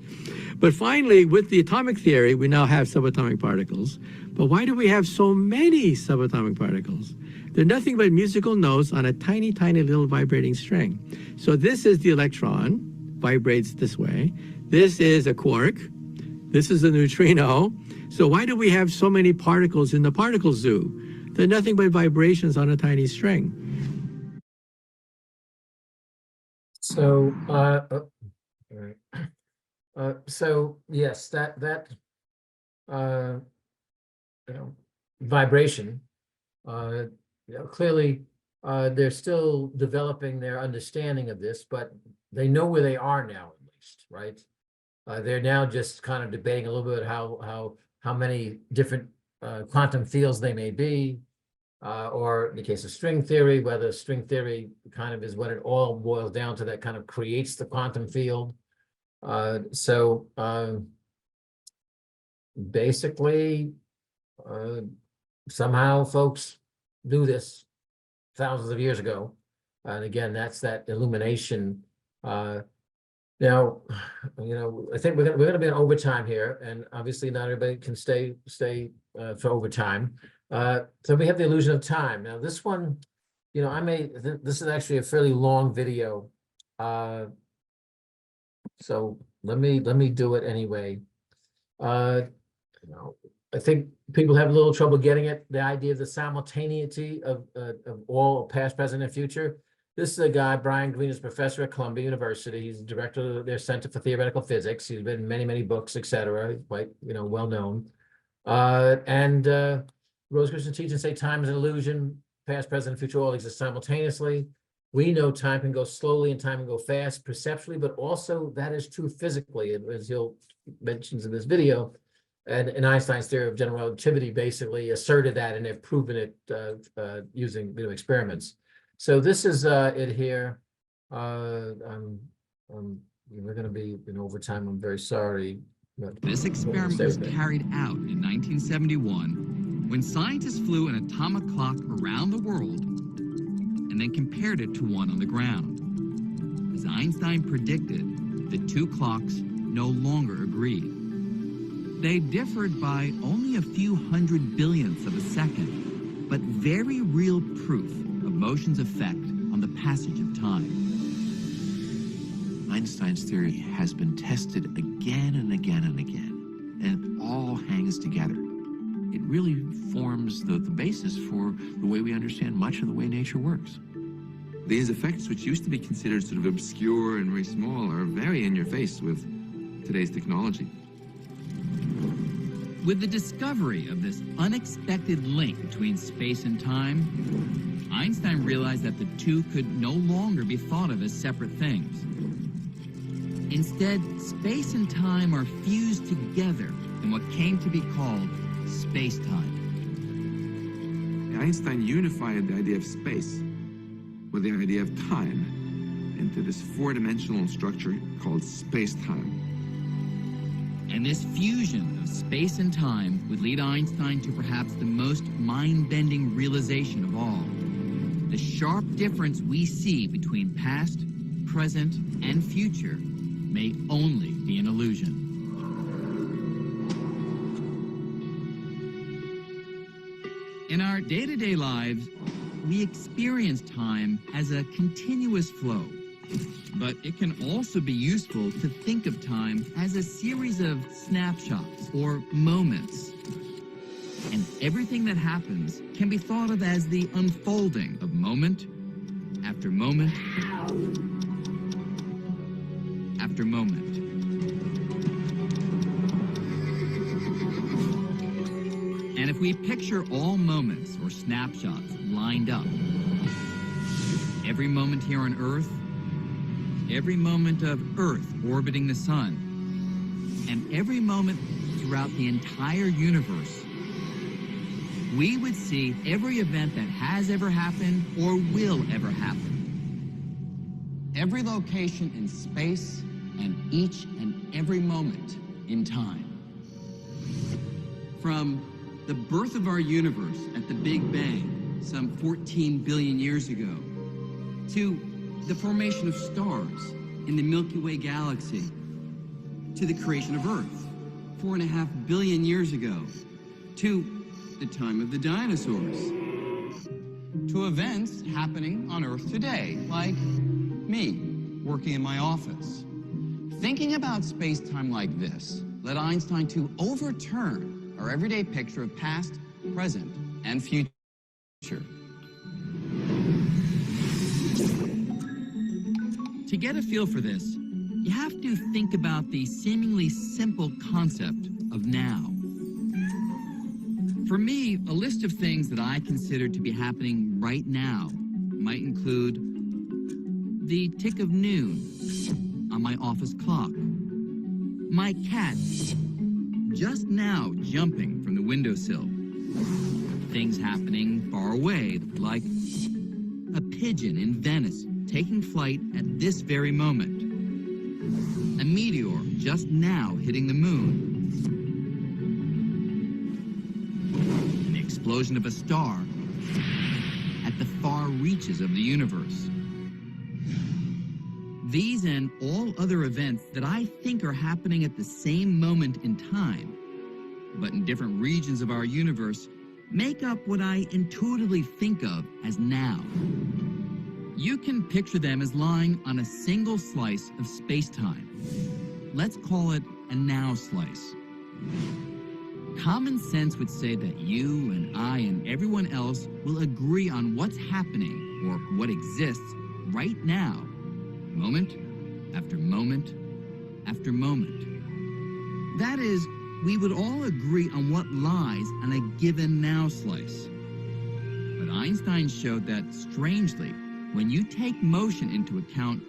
But finally, with the atomic theory, we now have subatomic particles. But why do we have so many subatomic particles? They're nothing but musical notes on a tiny, tiny little vibrating string. So this is the electron, vibrates this way. This is a quark. This is a neutrino. So why do we have so many particles in the particle zoo? They're nothing but vibrations on a tiny string. So, so yes, that vibration. Clearly, they're still developing their understanding of this, but they know where they are now, at least, right? They're now just kind of debating a little bit how many different quantum fields they may be, or in the case of string theory, whether string theory kind of is what it all boils down to, that kind of creates the quantum field. Basically, somehow folks knew this thousands of years ago. And again, that's that illumination. Now, I think we're going to be in overtime here, and obviously not everybody can stay for overtime. So we have the illusion of time. Now, this one, this is actually a fairly long video. So let me do it anyway. I think people have a little trouble getting it, the idea of the simultaneity of all past, present, and future. This is a guy, Brian Greene, is professor at Columbia University. He's the director of their Center for Theoretical Physics. He's written many, many books, etc. He's quite, well known. Rosicrucian teachings say time is an illusion, past, present, and future all exist simultaneously. We know time can go slowly and time can go fast perceptually, but also that is true physically, as he'll mentions in this video. And in Einstein's theory of general relativity basically asserted that, and they've proven it using experiments. So this is it here. We're going to be in overtime. I'm very sorry. This experiment was carried out in 1971 when scientists flew an atomic clock around the world and then compared it to one on the ground. As Einstein predicted, the two clocks no longer agreed. They differed by only a few hundred billionths of a second, but very real proof of motion's effect on the passage of time. Einstein's theory has been tested again and again and again, and it all hangs together. It really forms the basis for the way we understand much of the way nature works. These effects, which used to be considered sort of obscure and very small, are very in your face with today's technology. With the discovery of this unexpected link between space and time, Einstein realized that the two could no longer be thought of as separate things. Instead, space and time are fused together in what came to be called space-time. Einstein unified the idea of space with the idea of time into this four-dimensional structure called space-time. And this fusion of space and time would lead Einstein to perhaps the most mind-bending realization of all. The sharp difference we see between past, present, and future may only be an illusion. In our day-to-day lives, we experience time as a continuous flow. But it can also be useful to think of time as a series of snapshots or moments. And everything that happens can be thought of as the unfolding of moment after moment after moment. And if we picture all moments or snapshots lined up, every moment here on Earth, every moment of Earth orbiting the sun, and every moment throughout the entire universe, we would see every event that has ever happened or will ever happen. Every location in space and each and every moment in time. From the birth of our universe at the Big Bang some 14 billion years ago, to the formation of stars in the Milky Way galaxy, to the creation of Earth 4.5 billion years ago, to the time of the dinosaurs, to events happening on Earth today, like me working in my office. Thinking about space-time like this led Einstein to overturn our everyday picture of past, present, and future. To get a feel for this, you have to think about the seemingly simple concept of now. For me, a list of things that I consider to be happening right now might include the tick of noon on my office clock, my cat just now jumping from the windowsill, things happening far away like a pigeon in Venice taking flight at this very moment, a meteor just now hitting the moon, and the explosion of a star at the far reaches of the universe. These and all other events that I think are happening at the same moment in time, but in different regions of our universe, make up what I intuitively think of as now. You can picture them as lying on a single slice of space-time. Let's call it a now slice. Common sense would say that you and I and everyone else will agree on what's happening or what exists right now, moment after moment after moment. That is, we would all agree on what lies on a given now slice. But Einstein showed that, strangely, when you take motion into account,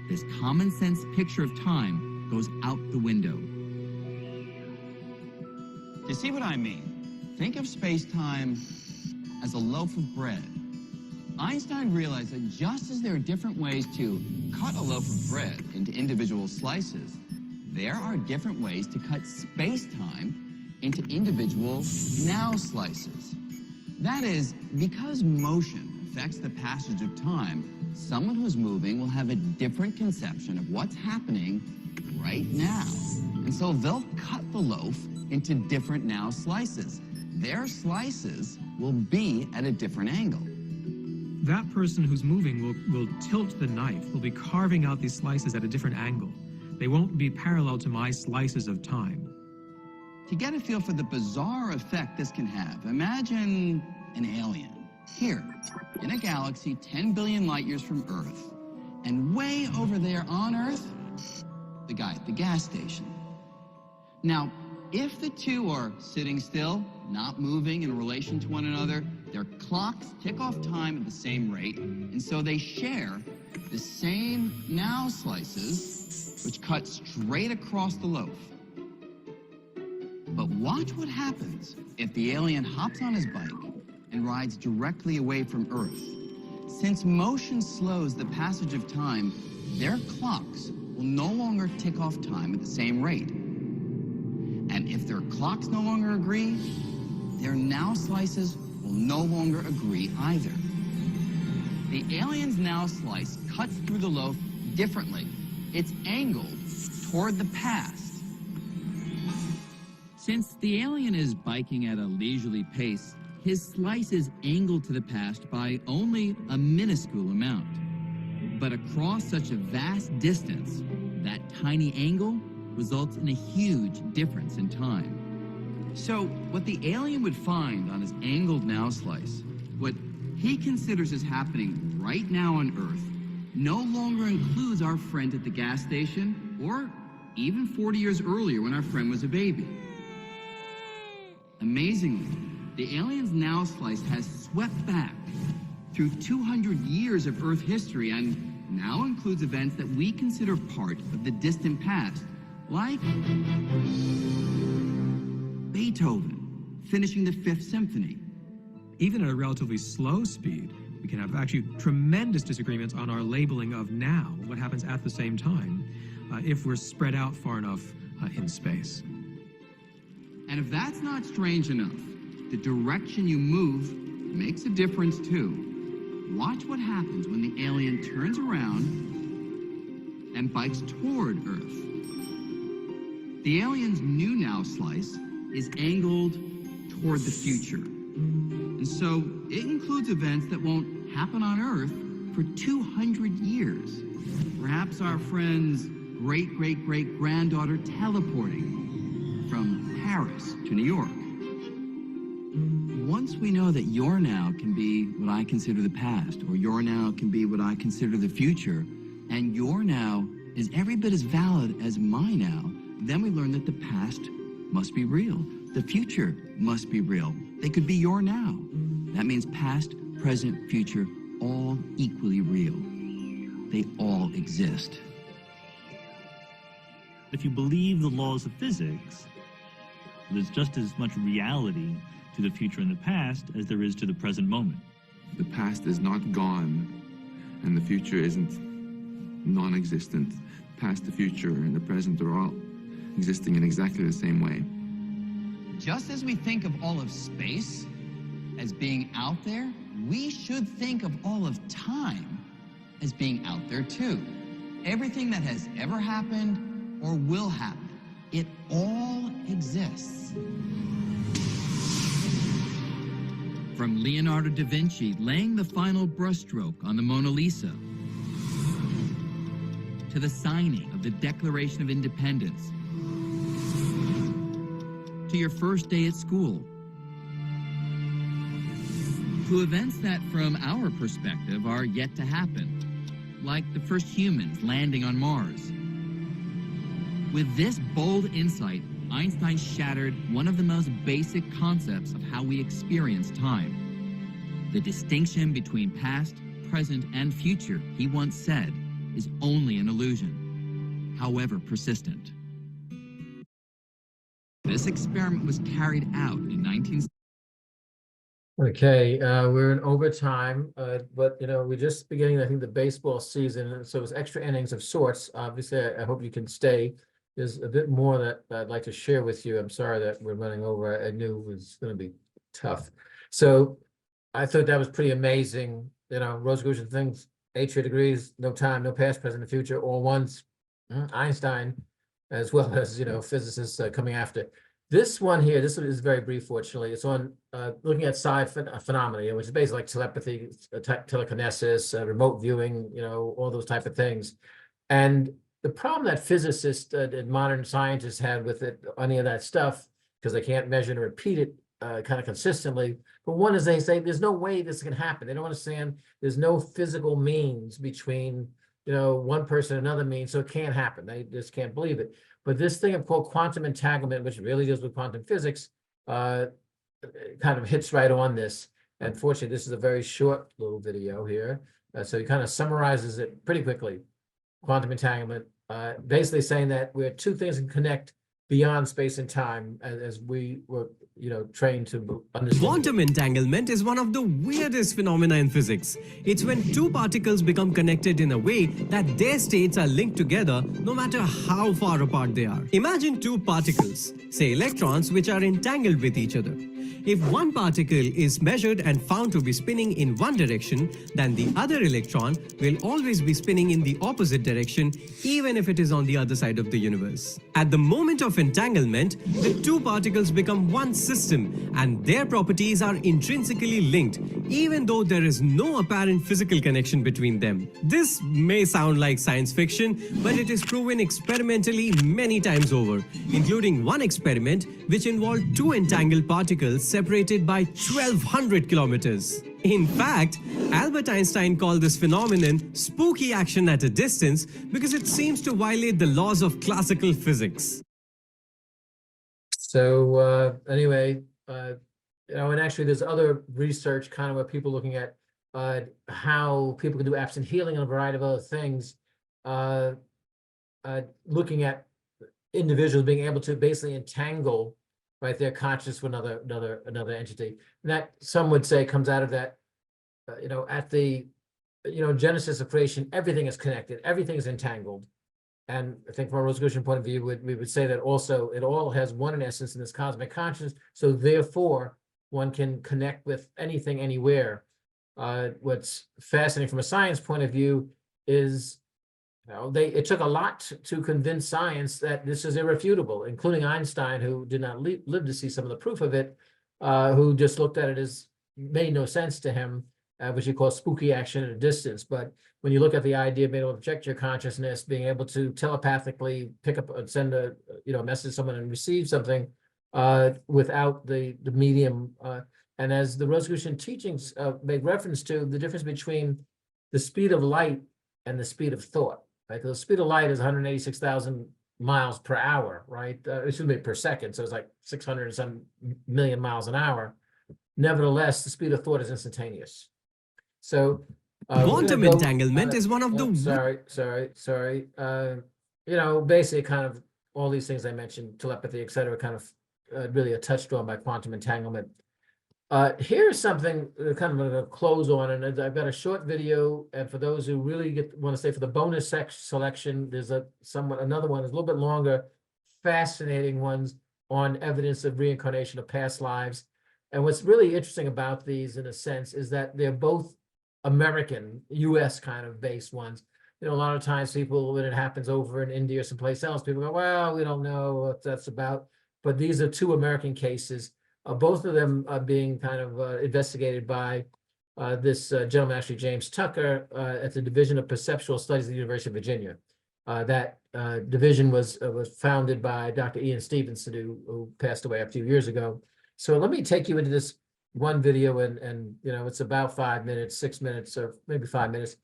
this common sense picture of time goes out the window. You see what I mean? Think of space-time as a loaf of bread. Einstein realized that just as there are different ways to cut a loaf of bread into individual slices, there are different ways to cut space-time into individual now slices. That is, because motion affects the passage of time, someone who's moving will have a different conception of what's happening right now. And so they'll cut the loaf into different now slices. Their slices will be at a different angle. That person who's moving will tilt the knife, will be carving out these slices at a different angle. They won't be parallel to my slices of time. To get a feel for the bizarre effect this can have, imagine an alien here in a galaxy 10 billion light years from Earth, and way over there on Earth, the guy at the gas station. Now, if the two are sitting still, not moving in relation to one another, their clocks tick off time at the same rate, and so they share the same now slices, which cut straight across the loaf. But watch what happens if the alien hops on his bike and rides directly away from Earth. Since motion slows the passage of time, their clocks will no longer tick off time at the same rate. And if their clocks no longer agree, their now slices will no longer agree either. The alien's now slice cuts through the loaf differently. It's angled toward the past. Since the alien is biking at a leisurely pace, his slice is angled to the past by only a minuscule amount. But across such a vast distance, that tiny angle results in a huge difference in time. So what the alien would find on his angled now slice, what he considers as happening right now on Earth, no longer includes our friend at the gas station or even 40 years earlier when our friend was a baby. Amazingly, the alien's now slice has swept back through 200 years of Earth history and now includes events that we consider part of the distant past, like Beethoven finishing the Fifth Symphony. Even at a relatively slow speed, we can have actually tremendous disagreements on our labeling of now, what happens at the same time, if we're spread out far enough in space. And if that's not strange enough, the direction you move makes a difference too. Watch what happens when the alien turns around and bikes toward Earth. The alien's new now slice is angled toward the future. And so it includes events that won't happen on Earth for 200 years. Perhaps our friend's great-great-great-granddaughter teleporting from Paris to New York. Once we know that your now can be what I consider the past, or your now can be what I consider the future, and your now is every bit as valid as my now, then we learn that the past must be real. The future must be real. They could be your now. That means past, present, future, all equally real. They all exist. If you believe the laws of physics, there's just as much reality to the future and the past as there is to the present moment. The past is not gone, and the future isn't non-existent. Past, the future, and the present are all existing in exactly the same way. Just as we think of all of space as being out there, we should think of all of time as being out there too. Everything that has ever happened or will happen, it all exists. From Leonardo da Vinci laying the final brushstroke on the Mona Lisa, to the signing of the Declaration of Independence, to your first day at school, to events that, from our perspective, are yet to happen, like the first humans landing on Mars. With this bold insight, Einstein shattered one of the most basic concepts of how we experience time. The distinction between past, present, and future, he once said, is only an illusion, however persistent. This experiment was carried out in 19... Okay, we're in overtime, but we're just beginning, I think, the baseball season, and so it's extra innings of sorts. Obviously, I hope you can stay. There's a bit more that I'd like to share with you. I'm sorry that we're running over. I knew it was going to be tough. So I thought that was pretty amazing. Rosicrucian things, atria degrees, no time, no past, present, and future, all once. Einstein, as well as physicists coming after. This one here, this is very brief, fortunately. It's on looking at psi phenomena, which is basically like telepathy, telekinesis, remote viewing, all those type of things. And the problem that physicists and modern scientists had with it, any of that stuff, because they can't measure and repeat it kind of consistently. But one is they say there's no way this can happen. They don't understand there's no physical means between one person and another means, so it can't happen. They just can't believe it. But this thing called quantum entanglement, which really deals with quantum physics, kind of hits right on this. And fortunately, this is a very short little video here. So he kind of summarizes it pretty quickly. Quantum entanglement, basically saying that where two things can connect beyond space and time, as we were, trained to understand. Quantum entanglement is one of the weirdest phenomena in physics. It's when two particles become connected in a way that their states are linked together no matter how far apart they are. Imagine two particles, say electrons, which are entangled with each other. If one particle is measured and found to be spinning in one direction, then the other electron will always be spinning in the opposite direction, even if it is on the other side of the universe. At the moment of entanglement, the two particles become one system, and their properties are intrinsically linked, even though there is no apparent physical connection between them. This may sound like science fiction, but it is proven experimentally many times over, including one experiment which involved two entangled particles separated by 1,200 kilometers. In fact, Albert Einstein called this phenomenon spooky action at a distance because it seems to violate the laws of classical physics. So anyway, and actually there's other research kind of where people looking at how people can do absent healing and a variety of other things, looking at individuals being able to basically entangle their consciousness with another entity. And that, some would say, comes out of that, at the, genesis of creation, everything is connected, everything is entangled. And I think from a Rosicrucian point of view, we would say that also it all has one in essence in this cosmic consciousness. So therefore, one can connect with anything, anywhere. What's fascinating from a science point of view is, it took a lot to convince science that this is irrefutable, including Einstein, who did not live to see some of the proof of it, who just looked at it as made no sense to him, which he calls spooky action at a distance. But when you look at the idea of being able to project your consciousness, being able to telepathically pick up and send a message to someone and receive something without the medium, and as the Rosicrucian teachings make reference to the difference between the speed of light and the speed of thought. Right, the speed of light is 186,000 miles per hour, right? Excuse me, per second. So it's like 600 and some million miles an hour. Nevertheless, the speed of thought is instantaneous. So quantum entanglement is one of the... Sorry. Basically kind of all these things I mentioned, telepathy, et cetera, kind of really are touched on by quantum entanglement. Here's something kind of going to close on, and I've got a short video, and for those who really want to stay for the bonus selection, there's another one, is a little bit longer, fascinating ones on evidence of reincarnation of past lives. And what's really interesting about these, in a sense, is that they're both American, US kind of based ones. A lot of times people, when it happens over in India or someplace else, people go, well, we don't know what that's about. But these are two American cases. Both of them are being kind of investigated by this gentleman, actually James Tucker, at the Division of Perceptual Studies at the University of Virginia. That division was founded by Dr. Ian Stevenson, who passed away a few years ago. So let me take you into this one video, and it's about 5 minutes, 6 minutes, or maybe 5 minutes.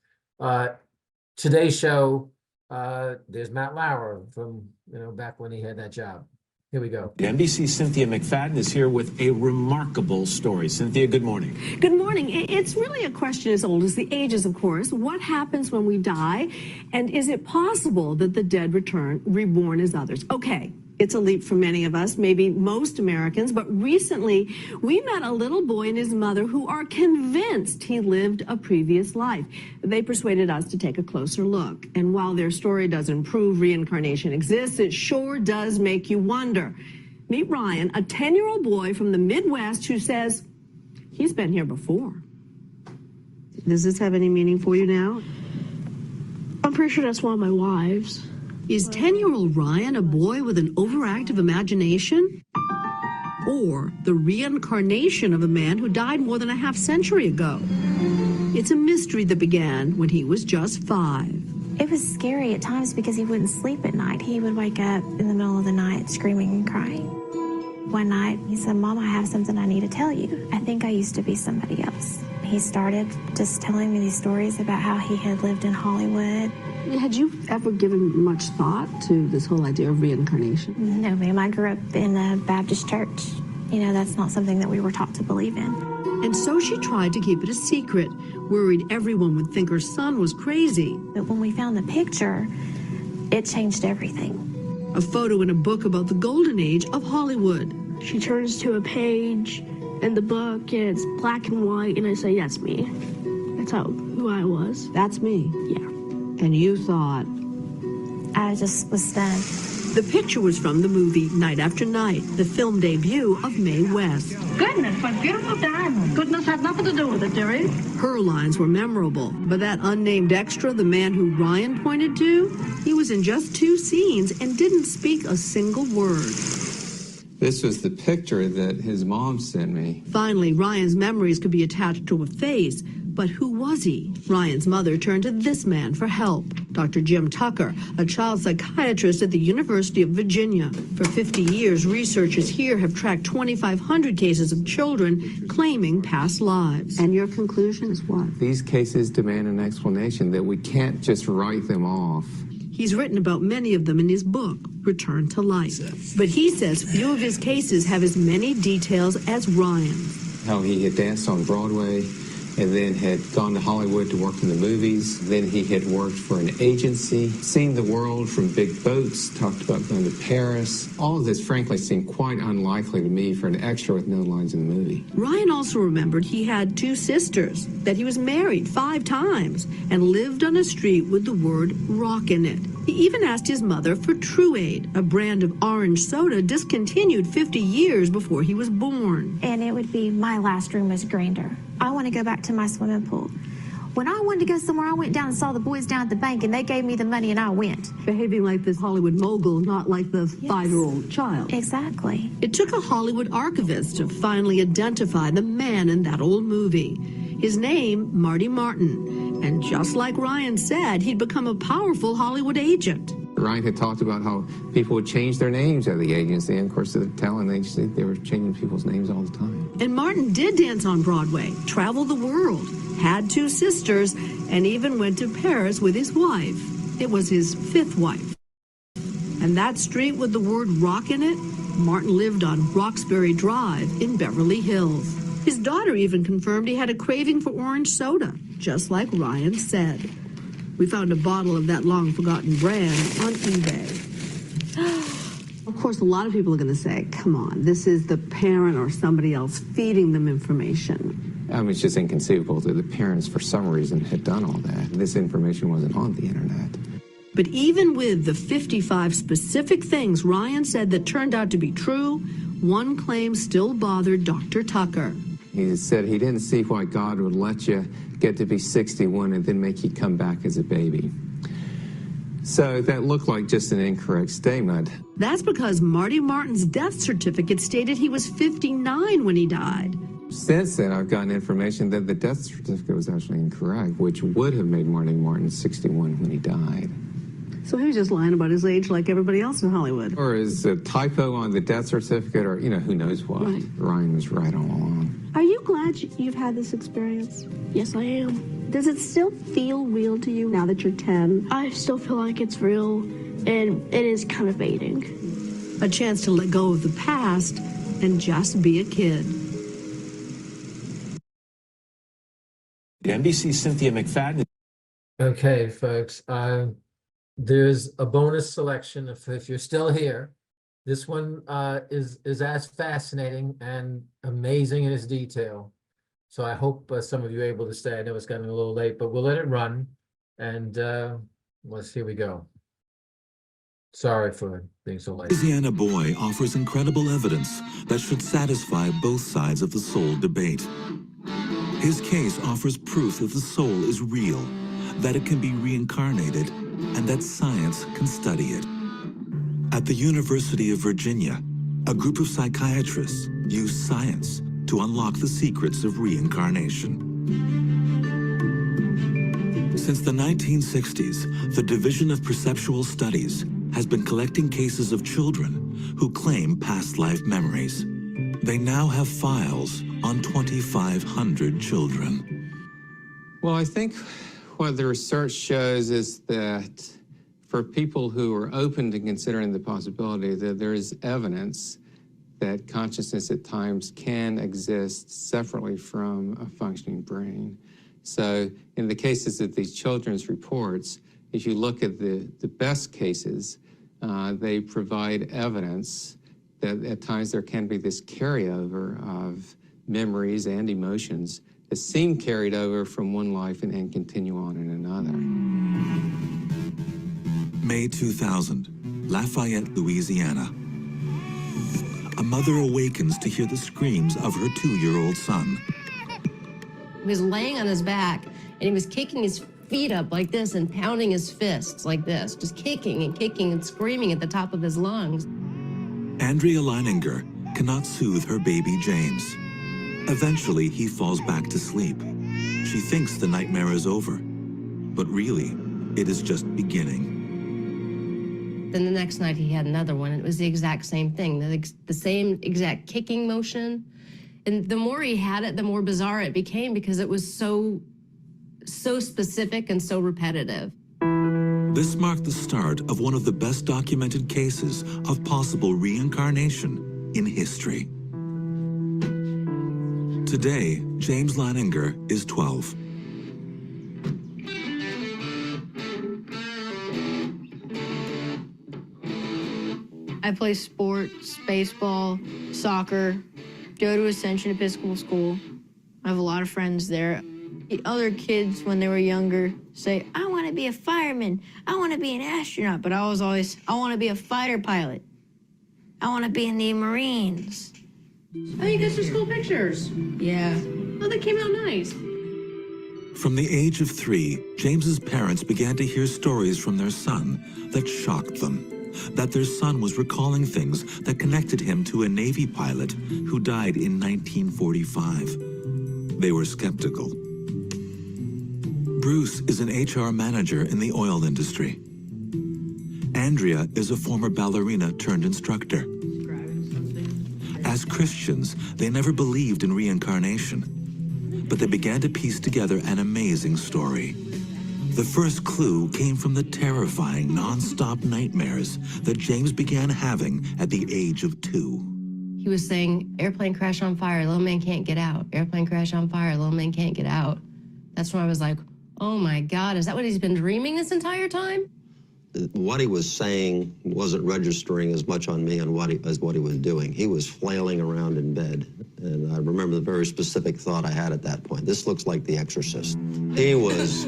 Today's show, there's Matt Lauer from back when he had that job. Here we go. NBC's Cynthia McFadden is here with a remarkable story. Cynthia, good morning. Good morning. It's really a question as old as the ages, of course. What happens when we die? And is it possible that the dead return, reborn as others? Okay, it's a leap for many of us, maybe most Americans, but recently we met a little boy and his mother who are convinced he lived a previous life. They persuaded us to take a closer look. And while their story doesn't prove reincarnation exists, it sure does make you wonder. Meet Ryan, a 10-year-old boy from the Midwest who says he's been here before. Does this have any meaning for you now? I'm pretty sure that's one of my wives. Is 10-year-old Ryan a boy with an overactive imagination? Or the reincarnation of a man who died more than a half-century ago? It's a mystery that began when he was just 5. It was scary at times because he wouldn't sleep at night. He would wake up in the middle of the night screaming and crying. One night, he said, "Mom, I have something I need to tell you. I think I used to be somebody else." He started just telling me these stories about how he had lived in Hollywood. Had you ever given much thought to this whole idea of reincarnation? No, ma'am. I grew up in a Baptist church. That's not something that we were taught to believe in. And so she tried to keep it a secret, worried everyone would think her son was crazy. But when we found the picture, it changed everything. A photo in a book about the golden age of Hollywood. She turns to a page in the book, and it's black and white, and I say, "That's me." That's who I was. That's me? Yeah. And you thought? I just was stunned. The picture was from the movie Night After Night, the film debut of Mae West. Goodness, what beautiful diamonds. Goodness had nothing to do with it, dearie. Her lines were memorable, but that unnamed extra, the man who Ryan pointed to, he was in just 2 scenes and didn't speak a single word. This was the picture that his mom sent me. Finally, Ryan's memories could be attached to a face. But who was he? Ryan's mother turned to this man for help, Dr. Jim Tucker, a child psychiatrist at the University of Virginia. For 50 years, researchers here have tracked 2,500 cases of children claiming past lives. And your conclusion is what? These cases demand an explanation that we can't just write them off. He's written about many of them in his book, Return to Life. But he says few of his cases have as many details as Ryan's. How he had danced on Broadway, and then had gone to Hollywood to work in the movies. Then he had worked for an agency, seen the world from big boats, talked about going to Paris. All of this, frankly, seemed quite unlikely to me for an extra with no lines in the movie. Ryan also remembered he had 2 sisters, that he was married 5 times, and lived on a street with the word rock in it. He even asked his mother for True-Aid, a brand of orange soda discontinued 50 years before he was born. And it would be, "My last room was grander. I want to go back to my swimming pool. When I wanted to go somewhere, I went down and saw the boys down at the bank, and they gave me the money, and I went." Behaving like this Hollywood mogul, not like the 5-year-old child. Exactly. It took a Hollywood archivist to finally identify the man in that old movie. His name, Marty Martin. And just like Ryan said, he'd become a powerful Hollywood agent. Ryan had talked about how people would change their names at the agency, and of course the talent agency, they were changing people's names all the time. And Martin did dance on Broadway, travel the world, had 2 sisters, and even went to Paris with his wife. It was his 5th wife. And that street with the word rock in it, Martin lived on Roxbury Drive in Beverly Hills. His daughter even confirmed he had a craving for orange soda, just like Ryan said. We found a bottle of that long-forgotten brand on eBay. Of course, a lot of people are going to say, come on, this is the parent or somebody else feeding them information. I mean, it's just inconceivable that the parents, for some reason, had done all that. This information wasn't on the internet. But even with the 55 specific things Ryan said that turned out to be true, one claim still bothered Dr. Tucker. He said he didn't see why God would let you get to be 61 and then make you come back as a baby. So that looked like just an incorrect statement. That's because Marty Martin's death certificate stated he was 59 when he died. Since then, I've gotten information that the death certificate was actually incorrect, which would have made Marty Martin 61 when he died. So he was just lying about his age like everybody else in Hollywood. Or is a typo on the death certificate, or, you know, who knows what. Right. Ryan was right all along. Are you glad you've had this experience? Yes, I am. Does it still feel real to you now that you're 10? I still feel like it's real, and it is kind of fading. A chance to let go of the past and just be a kid. The NBC's Cynthia McFadden. Okay, folks, there's a bonus selection if you're still here. This one is as fascinating and amazing in its detail. So I hope some of you are able to stay. I know it's getting a little late, but we'll let it run. And here we go. Sorry for being so late. Louisiana boy offers incredible evidence that should satisfy both sides of the soul debate. His case offers proof that the soul is real, that it can be reincarnated, and that science can study it. At the University of Virginia, a group of psychiatrists use science to unlock the secrets of reincarnation. Since the 1960s, the Division of Perceptual Studies has been collecting cases of children who claim past life memories. They now have files on 2,500 children. Well, I think what the research shows is that for people who are open to considering the possibility that there is evidence that consciousness at times can exist separately from a functioning brain. So in the cases of these children's reports, if you look at the best cases, they provide evidence that at times there can be this carryover of memories and emotions that seem carried over from one life and continue on in another. May 2000, Lafayette, Louisiana. A mother awakens to hear the screams of her 2-year-old son. He was laying on his back, and he was kicking his feet up like this and pounding his fists like this, just kicking and screaming at the top of his lungs. Andrea Leininger cannot soothe her baby James. Eventually, he falls back to sleep. She thinks the nightmare is over, but really, it is just beginning. Then the next night he had another one, and it was the exact same thing, the same exact kicking motion. And the more he had it, the more bizarre it became because it was so specific and so repetitive. This marked the start of one of the best documented cases of possible reincarnation in history. Today, James Leininger is 12. I play sports, baseball, soccer, go to Ascension Episcopal School. I have a lot of friends there. The other kids, when they were younger, say, I want to be a fireman. I want to be an astronaut. But I was always, I want to be a fighter pilot. I want to be in the Marines. Oh, you got some school pictures. Yeah. Oh, they came out nice. From the age of 3, James's parents began to hear stories from their son that shocked them. That their son was recalling things that connected him to a Navy pilot who died in 1945. They were skeptical. Bruce is an HR manager in the oil industry. Andrea is a former ballerina turned instructor. As Christians, they never believed in reincarnation, but they began to piece together an amazing story. The first clue came from the terrifying, non-stop nightmares that James began having at the age of 2. He was saying, airplane crash on fire, little man can't get out. Airplane crash on fire, little man can't get out. That's when I was like, oh my God, is that what he's been dreaming this entire time? What he was saying wasn't registering as much on me as what he was doing. He was flailing around in bed. And I remember the very specific thought I had at that point. This looks like The Exorcist. He was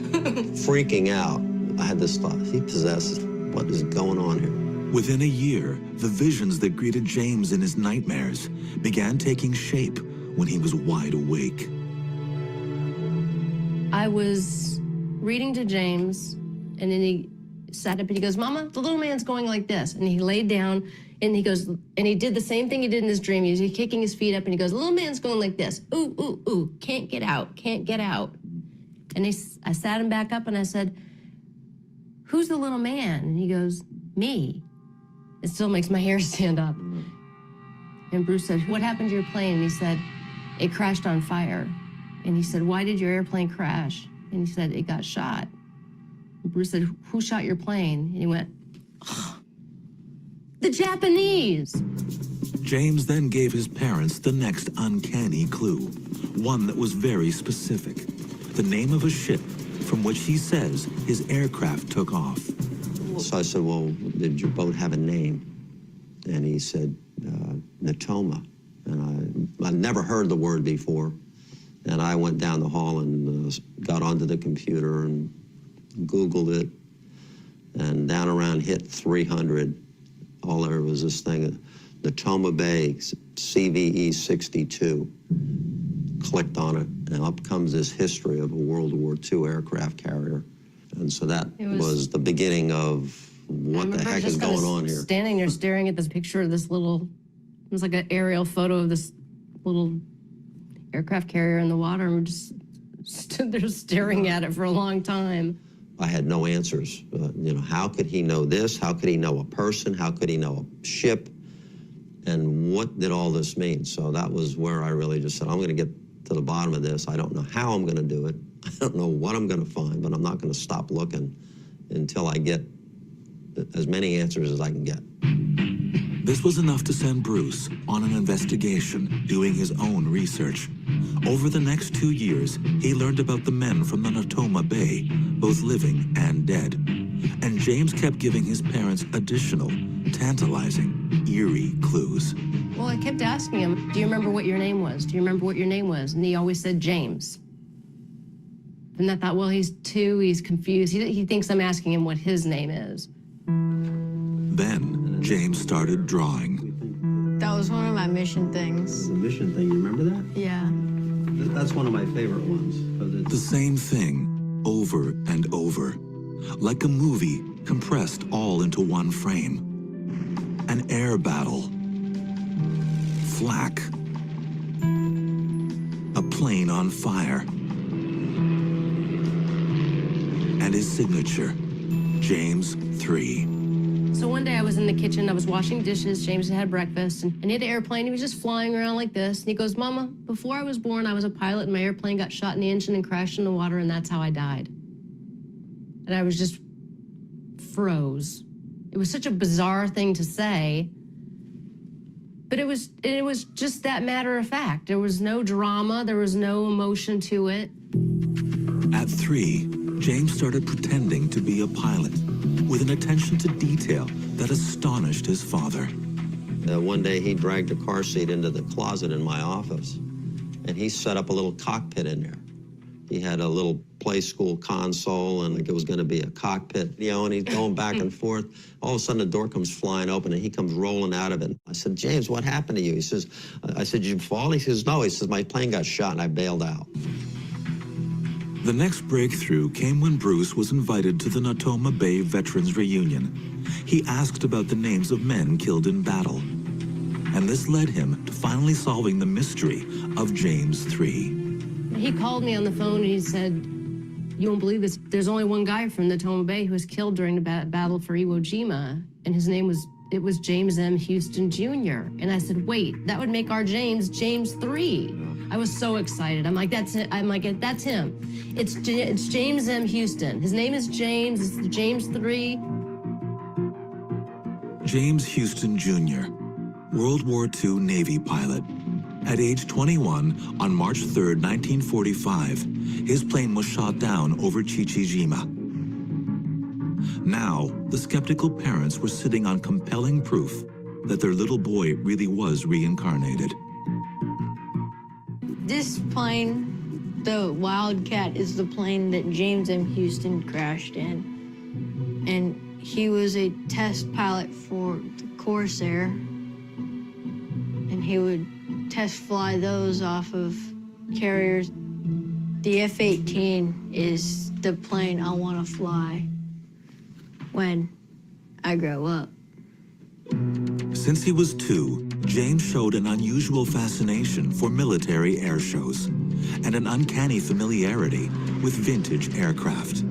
freaking out. I had this thought, he possessed, what is going on here? Within a year, the visions that greeted James in his nightmares began taking shape when he was wide awake. I was reading to James, and then he sat up and he goes, Mama, the little man's going like this. And he laid down and he goes, and he did the same thing he did in his dream. He was kicking his feet up and he goes, the little man's going like this. Ooh, ooh, ooh, can't get out, can't get out. And I sat him back up and I said, who's the little man? And he goes, me. It still makes my hair stand up. And Bruce said, what happened to your plane? And he said, it crashed on fire. And he said, why did your airplane crash? And he said, it got shot. And Bruce said, who shot your plane? And he went, oh, the Japanese. James then gave his parents the next uncanny clue, one that was very specific, the name of a ship from which he says his aircraft took off. So I said, well, did your boat have a name? And he said, Natoma. And I'd never heard the word before. And I went down the hall and got onto the computer and Googled it. And down around hit 300, all there was this thing, Natoma Bay, CVE 62. Clicked on it, and up comes this history of a World War II aircraft carrier. And so that was the beginning of what the heck is going on here. Standing there staring at this picture of this little, it was like an aerial photo of this little aircraft carrier in the water, and we just stood there staring at it for a long time. I had no answers. You know, how could he know this? How could he know a person? How could he know a ship? And what did all this mean? So that was where I really just said, I'm going to get to the bottom of this. I don't know how I'm going to do it. I don't know what I'm going to find, but I'm not going to stop looking until I get as many answers as I can get. This was enough to send Bruce on an investigation, doing his own research. Over the next 2 years, he learned about the men from the Natoma Bay, both living and dead. And James kept giving his parents additional, tantalizing, eerie clues. Well, I kept asking him, do you remember what your name was? Do you remember what your name was? And he always said James. And I thought, well, he's 2, he's confused. He thinks I'm asking him what his name is. Then James started drawing. That was one of my mission things. The mission thing, you remember that? Yeah. That's one of my favorite ones. The same thing, over and over. Like a movie, compressed all into one frame. An air battle. Flak. A plane on fire. And his signature, James 3. So one day I was in the kitchen, I was washing dishes, James had breakfast, and he had an airplane, he was just flying around like this, and he goes, Mama, before I was born, I was a pilot, and my airplane got shot in the engine and crashed in the water, and that's how I died. And I was just froze. It was such a bizarre thing to say, but it was just that matter of fact. There was no drama, there was no emotion to it. At 3, James started pretending to be a pilot, with an attention to detail that astonished his father. One day he dragged a car seat into the closet in my office, and he set up a little cockpit in there. He had a little play school console, and it was going to be a cockpit, you know, and he's going back and forth. All of a sudden, the door comes flying open, and he comes rolling out of it. I said, James, what happened to you? He says, I said, did you fall? He says, no. He says, my plane got shot, and I bailed out. The next breakthrough came when Bruce was invited to the Natoma Bay Veterans Reunion. He asked about the names of men killed in battle. And this led him to finally solving the mystery of James 3. He called me on the phone and he said, you won't believe this, there's only one guy from Natoma Bay who was killed during the battle for Iwo Jima, and his name was James M. Houston Jr. And I said, wait, that would make our James 3. I was so excited. I'm like, that's it. I'm like, that's him. It's James M. Houston. His name is James. It's the James 3. James Houston Jr., World War II Navy pilot. At age 21, on March 3, 1945, his plane was shot down over Chichijima. Now, the skeptical parents were sitting on compelling proof that their little boy really was reincarnated. This plane, the Wildcat, is the plane that James M. Houston crashed in. And he was a test pilot for the Corsair. And he would test fly those off of carriers. The F-18 is the plane I want to fly when I grow up. Since he was 2, James showed an unusual fascination for military air shows and an uncanny familiarity with vintage aircraft.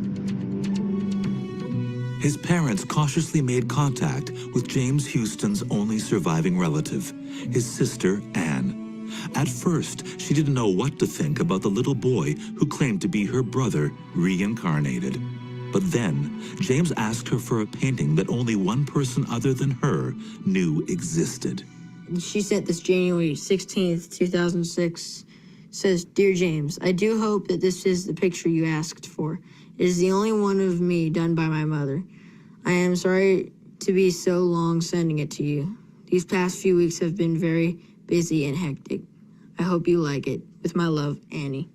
His parents cautiously made contact with James Houston's only surviving relative, his sister, Anne. At first, she didn't know what to think about the little boy who claimed to be her brother, reincarnated. But then, James asked her for a painting that only one person other than her knew existed. She sent this January 16th, 2006. Says, "Dear James, I do hope that this is the picture you asked for. It is the only one of me done by my mother. I am sorry to be so long sending it to you. These past few weeks have been very busy and hectic. I hope you like it. With my love, Annie."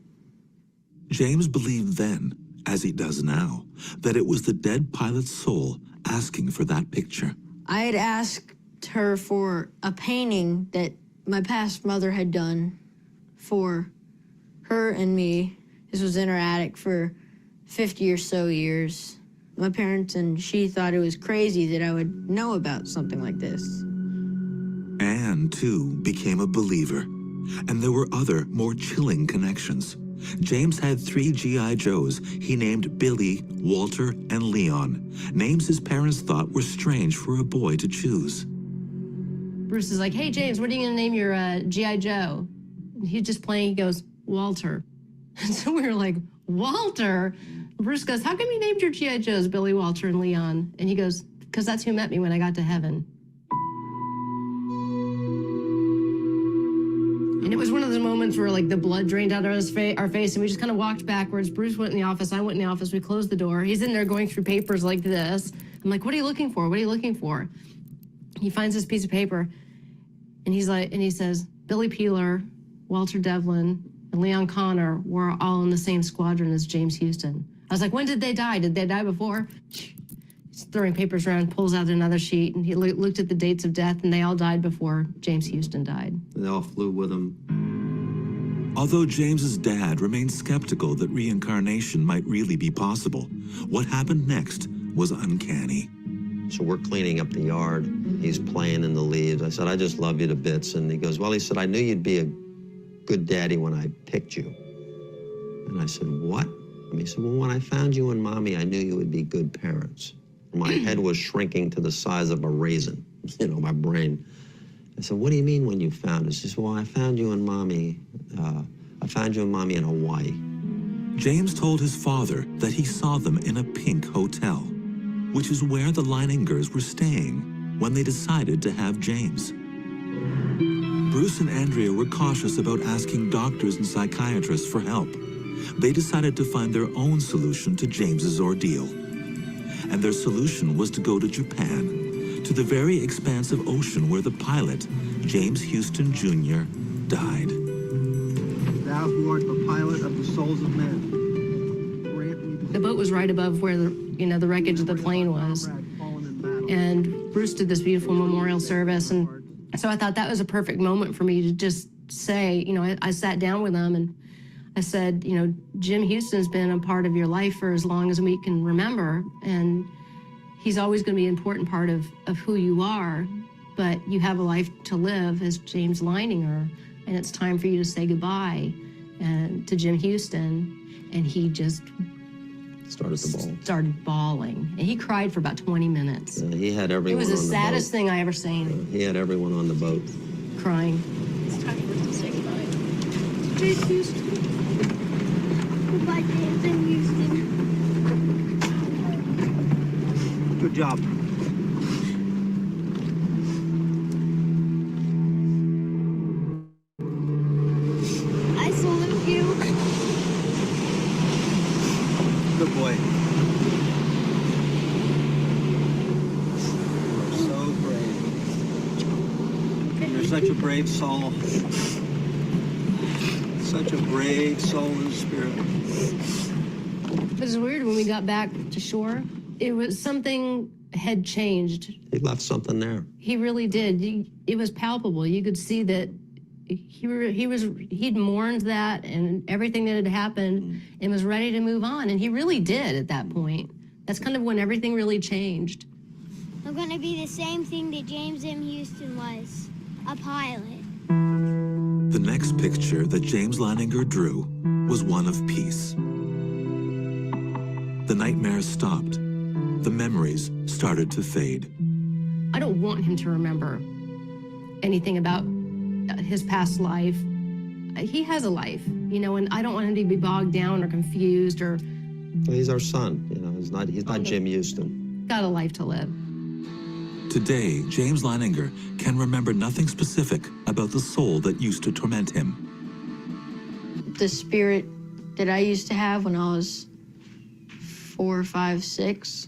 James believed then, as he does now, that it was the dead pilot's soul asking for that picture. I had asked her for a painting that my past mother had done for her and me. This was in her attic for 50 or so years. My parents and she thought it was crazy that I would know about something like this. Anne, too, became a believer. And there were other, more chilling connections. James had 3 G.I. Joes he named Billy, Walter, and Leon, names his parents thought were strange for a boy to choose. Bruce is like, "Hey, James, what are you going to name your G.I. Joe?" And he's just playing, he goes, "Walter." And so we were like, "Walter?" Bruce goes, "How come you named your G.I. Joes Billy, Walter, and Leon?" And he goes, "Because that's who met me when I got to heaven." And it was one of those moments where like the blood drained out of our face and we just kind of walked backwards. Bruce went in the office, I went in the office, we closed the door. He's in there going through papers like this. I'm like, "What are you looking for? What are you looking for?" He finds this piece of paper and he's like, and he says, "Billy Peeler, Walter Devlin, and Leon Connor were all in the same squadron as James Houston." I was like, "When did they die? Did they die before?" He's throwing papers around, pulls out another sheet, and he looked at the dates of death, and they all died before James Houston died. They all flew with him. Although James's dad remained skeptical that reincarnation might really be possible, what happened next was uncanny. So we're cleaning up the yard. He's playing in the leaves. I said, "I just love you to bits." And he goes, "Well," he said, "I knew you'd be a good daddy when I picked you." And I said, "What?" And he said, "Well, when I found you and Mommy, I knew you would be good parents." My head was shrinking to the size of a raisin, my brain. I said, "What do you mean when you found us?" He said, "Well, I found you and Mommy. I found you and Mommy in Hawaii." James told his father that he saw them in a pink hotel, which is where the Leiningers were staying when they decided to have James. Bruce and Andrea were cautious about asking doctors and psychiatrists for help. They decided to find their own solution to James's ordeal. And their solution was to go to Japan, to the very expansive ocean where the pilot, James Houston Jr., died. Thou who art the pilot of the souls of men. The boat was right above where the wreckage of the plane was. And Bruce did this beautiful memorial service. And so I thought that was a perfect moment for me to just say, I sat down with them and I said, Jim Houston's been a part of your life for as long as we can remember. And he's always going to be an important part of who you are. But you have a life to live as James Leininger. And it's time for you to say goodbye to Jim Houston. And he just started bawling. And he cried for about 20 minutes. He had everyone on the boat. It was the saddest thing I ever seen. He had everyone on the boat. Crying. It's time for us to say goodbye. James Houston. Goodbye, James and Houston. Good job. I salute you. Good boy. So brave. You're such a brave soul. Such a brave soul and spirit. It was weird when we got back to shore. It was something had changed. He left something there. He really did. It was palpable. You could see that he'd mourned that and everything that had happened and was ready to move on. And he really did at that point. That's kind of when everything really changed. I'm gonna be the same thing that James M. Houston was, a pilot. The next picture that James Leininger drew was one of peace. The nightmares stopped. the memories started to fade. I don't want him to remember anything about his past life. He has a life, you know, and I don't want him to be bogged down or confused or... He's our son, you know, he's not Jim Houston. Got a life to live. Today, James Leininger can remember nothing specific about the soul that used to torment him. The spirit that I used to have when I was 4, 5, 6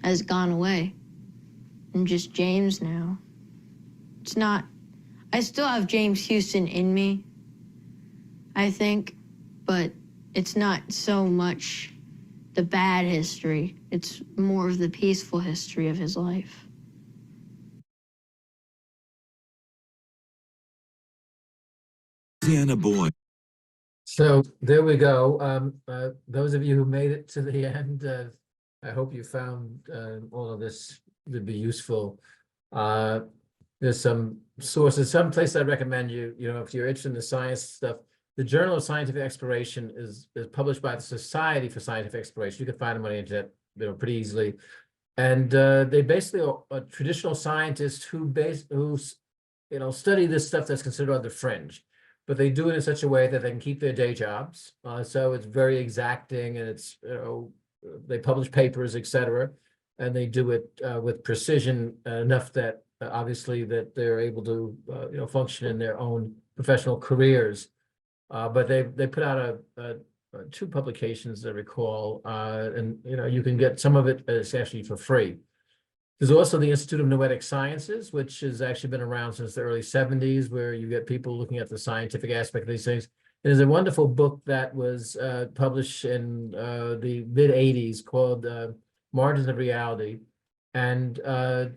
has gone away. I'm just James now. It's not... I still have James Houston in me, I think, but it's not so much the bad history. It's more of the peaceful history of his life. Louisiana boy. So there we go. Those of you who made it to the end, I hope you found all of this to be useful. There's some sources, some place I recommend you, if you're interested in the science stuff, the Journal of Scientific Exploration is published by the Society for Scientific Exploration. You can find them on the internet, pretty easily. And they basically are traditional scientists who study this stuff that's considered on the fringe, but they do it in such a way that they can keep their day jobs. So it's very exacting, and it's they publish papers, etc., and they do it with precision enough that obviously that they're able to function in their own professional careers. But they put out two publications, I recall, and you can get some of it actually for free. There's also the Institute of Noetic Sciences, which has actually been around since the early 70s, where you get people looking at the scientific aspect of these things. There's a wonderful book that was published in the mid-'80s called Margins of Reality. And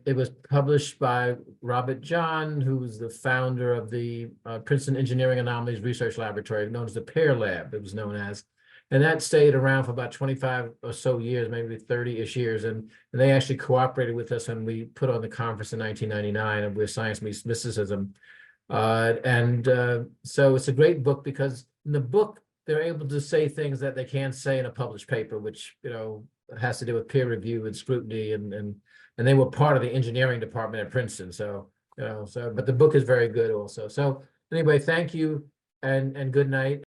it was published by Robert John, who was the founder of the Princeton Engineering Anomalies Research Laboratory, known as the PEAR Lab, it was known as. And that stayed around for about 25 or so years, maybe 30-ish years. And they actually cooperated with us when we put on the conference in 1999 of Where Science Meets Mysticism. So it's a great book because in the book, they're able to say things that they can't say in a published paper, which, has to do with peer review and scrutiny, and they were part of the engineering department at Princeton. So, but the book is very good also. So anyway, thank you and good night.